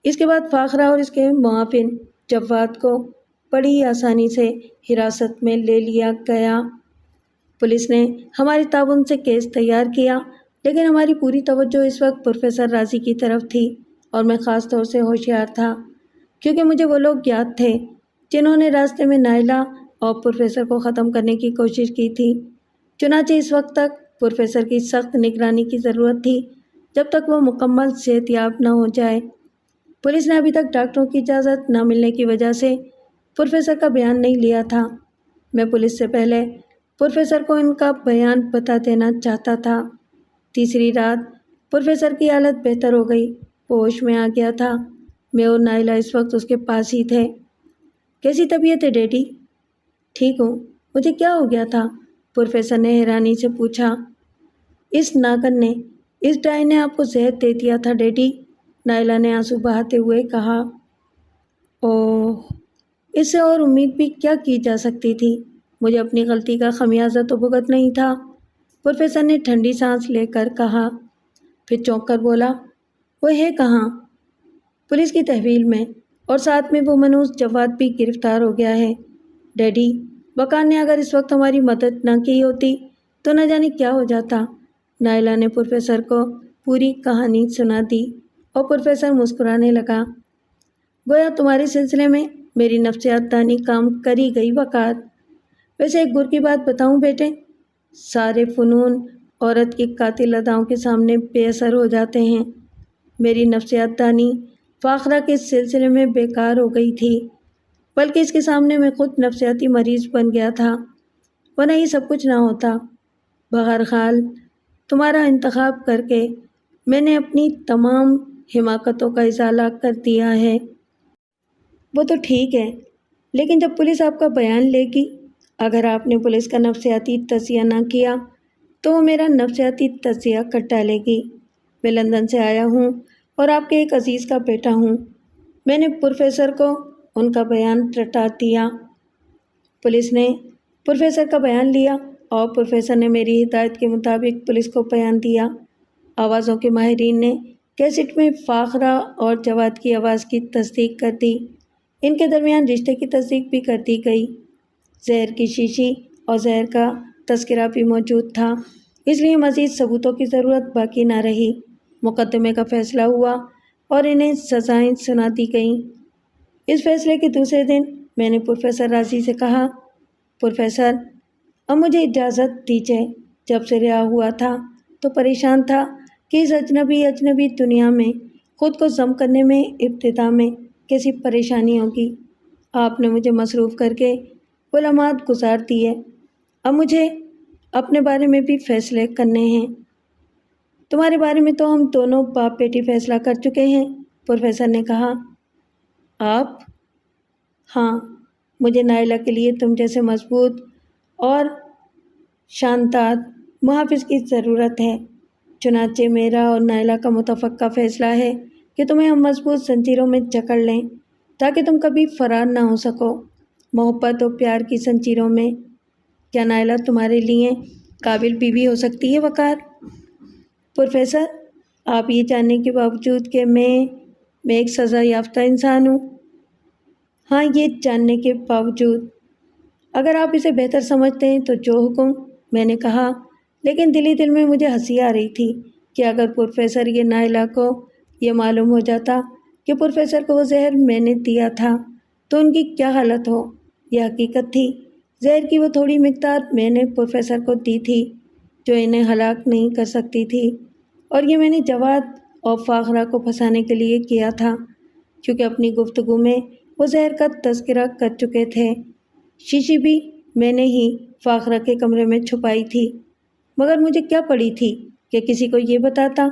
اس کے بعد فاخرہ اور اس کے معاون جواد کو بڑی آسانی سے حراست میں لے لیا گیا۔ پولیس نے ہماری تعاون سے کیس تیار کیا، لیکن ہماری پوری توجہ اس وقت پروفیسر رازی کی طرف تھی اور میں خاص طور سے ہوشیار تھا کیونکہ مجھے وہ لوگ یاد تھے جنہوں نے راستے میں نائلہ اور پروفیسر کو ختم کرنے کی کوشش کی تھی۔ چنانچہ اس وقت تک پروفیسر کی سخت نگرانی کی ضرورت تھی جب تک وہ مکمل صحت یاب نہ ہو جائے۔ پولیس نے ابھی تک ڈاکٹروں کی اجازت نہ ملنے کی وجہ سے پروفیسر کا بیان نہیں لیا تھا۔ میں پولیس سے پہلے پروفیسر کو ان کا بیان بتا دینا چاہتا تھا۔ تیسری رات پروفیسر کی حالت بہتر ہو گئی، وہ ہوش میں آ گیا تھا۔ میں اور نائلہ اس وقت اس کے پاس ہی تھے۔ کیسی طبیعت ہے ڈیڈی؟ ٹھیک ہوں۔ مجھے کیا ہو گیا تھا؟ پروفیسر نے حیرانی سے پوچھا۔ اس ناگن نے، اس ڈائی نے آپ کو زہر دے دیا تھا ڈیڈی، نائلہ نے آنسو بہاتے ہوئے کہا۔ اوہ، اس سے اور امید بھی کیا کی جا سکتی تھی؟ مجھے اپنی غلطی کا خمیازہ تو بھگت نہیں تھا، پروفیسر نے ٹھنڈی سانس لے کر کہا، پھر چونک کر بولا، وہ ہے کہاں؟ پولیس کی تحویل میں، اور ساتھ میں وہ منوس جواد بھی گرفتار ہو گیا ہے۔ ڈیڈی، وقار نے اگر اس وقت ہماری مدد نہ کی ہوتی تو نہ جانے کیا ہو جاتا۔ نائلہ نے پروفیسر کو پوری کہانی سنا دی اور پروفیسر مسکرانے لگا۔ گویا تمہارے سلسلے میں میری نفسیات دانی کام کری گئی وقار۔ ویسے ایک گر کی بات بتاؤں بیٹے، سارے فنون عورت کی قاتل اداؤں کے سامنے بے اثر ہو جاتے ہیں۔ میری نفسیات دانی فاخرہ کے سلسلے میں بیکار ہو گئی تھی، بلکہ اس کے سامنے میں خود نفسیاتی مریض بن گیا تھا، ورنہ یہ سب کچھ نہ ہوتا۔ بہرحال تمہارا انتخاب کر کے میں نے اپنی تمام حماقتوں کا ازالہ کر دیا ہے۔ وہ تو ٹھیک ہے، لیکن جب پولیس آپ کا بیان لے گی، اگر آپ نے پولیس کا نفسیاتی تجزیہ نہ کیا تو وہ میرا نفسیاتی تجزیہ کر ڈالے گی۔ میں لندن سے آیا ہوں اور آپ کے ایک عزیز کا بیٹا ہوں۔ میں نے پروفیسر کو ان کا بیان رٹا دیا۔ پولیس نے پروفیسر کا بیان لیا اور پروفیسر نے میری ہدایت کے مطابق پولیس کو بیان دیا۔ آوازوں کے ماہرین نے کیسٹ میں فاخرہ اور جواد کی آواز کی تصدیق کر دی۔ ان کے درمیان رشتے کی تصدیق بھی کر دی گئی۔ زہر کی شیشی اور زہر کا تذکرہ بھی موجود تھا، اس لیے مزید ثبوتوں کی ضرورت باقی نہ رہی۔ مقدمے کا فیصلہ ہوا اور انہیں سزائیں سنا دی گئیں۔ اس فیصلے کے دوسرے دن میں نے پروفیسر رازی سے کہا، پروفیسر، اب مجھے اجازت دیجیے۔ جب سے رہا ہوا تھا تو پریشان تھا کہ اس اجنبی دنیا میں خود کو ضم کرنے میں ابتدا میں کیسی پریشانی ہوگی۔ آپ نے مجھے مصروف کر کے وہ لمحات گزار دیے۔ اب مجھے اپنے بارے میں بھی فیصلے کرنے ہیں۔ تمہارے بارے میں تو ہم دونوں باپ بیٹی فیصلہ کر چکے ہیں، پروفیسر نے کہا۔ آپ؟ ہاں، مجھے نائلہ کے لیے تم جیسے مضبوط اور شانتات محافظ کی ضرورت ہے۔ چنانچہ میرا اور نائلہ کا متفقہ فیصلہ ہے کہ تمہیں ہم مضبوط زنجیروں میں جکڑ لیں تاکہ تم کبھی فرار نہ ہو سکو۔ محبت اور پیار کی زنجیروں میں کیا نائلہ تمہارے لیے قابل بیوی ہو سکتی ہے؟ وقار: پروفیسر، آپ یہ جاننے کے باوجود کہ میں ایک سزا یافتہ انسان ہوں۔ ہاں، یہ جاننے کے باوجود۔ اگر آپ اسے بہتر سمجھتے ہیں تو جو حکم، میں نے کہا، لیکن دل میں مجھے ہنسی آ رہی تھی کہ اگر پروفیسر یہ نائلہ کو یہ معلوم ہو جاتا کہ پروفیسر کو وہ زہر میں نے دیا تھا تو ان کی کیا حالت ہو۔ یہ حقیقت تھی، زہر کی وہ تھوڑی مقدار میں نے پروفیسر کو دی تھی جو انہیں ہلاک نہیں کر سکتی تھی، اور یہ میں نے جواد اور فاخرہ کو پھنسانے کے لیے کیا تھا، کیونکہ اپنی گفتگو میں وہ زہر کا تذکرہ کر چکے تھے۔ شیشی بھی میں نے ہی فاخرہ کے کمرے میں چھپائی تھی، مگر مجھے کیا پڑی تھی کہ کسی کو یہ بتاتا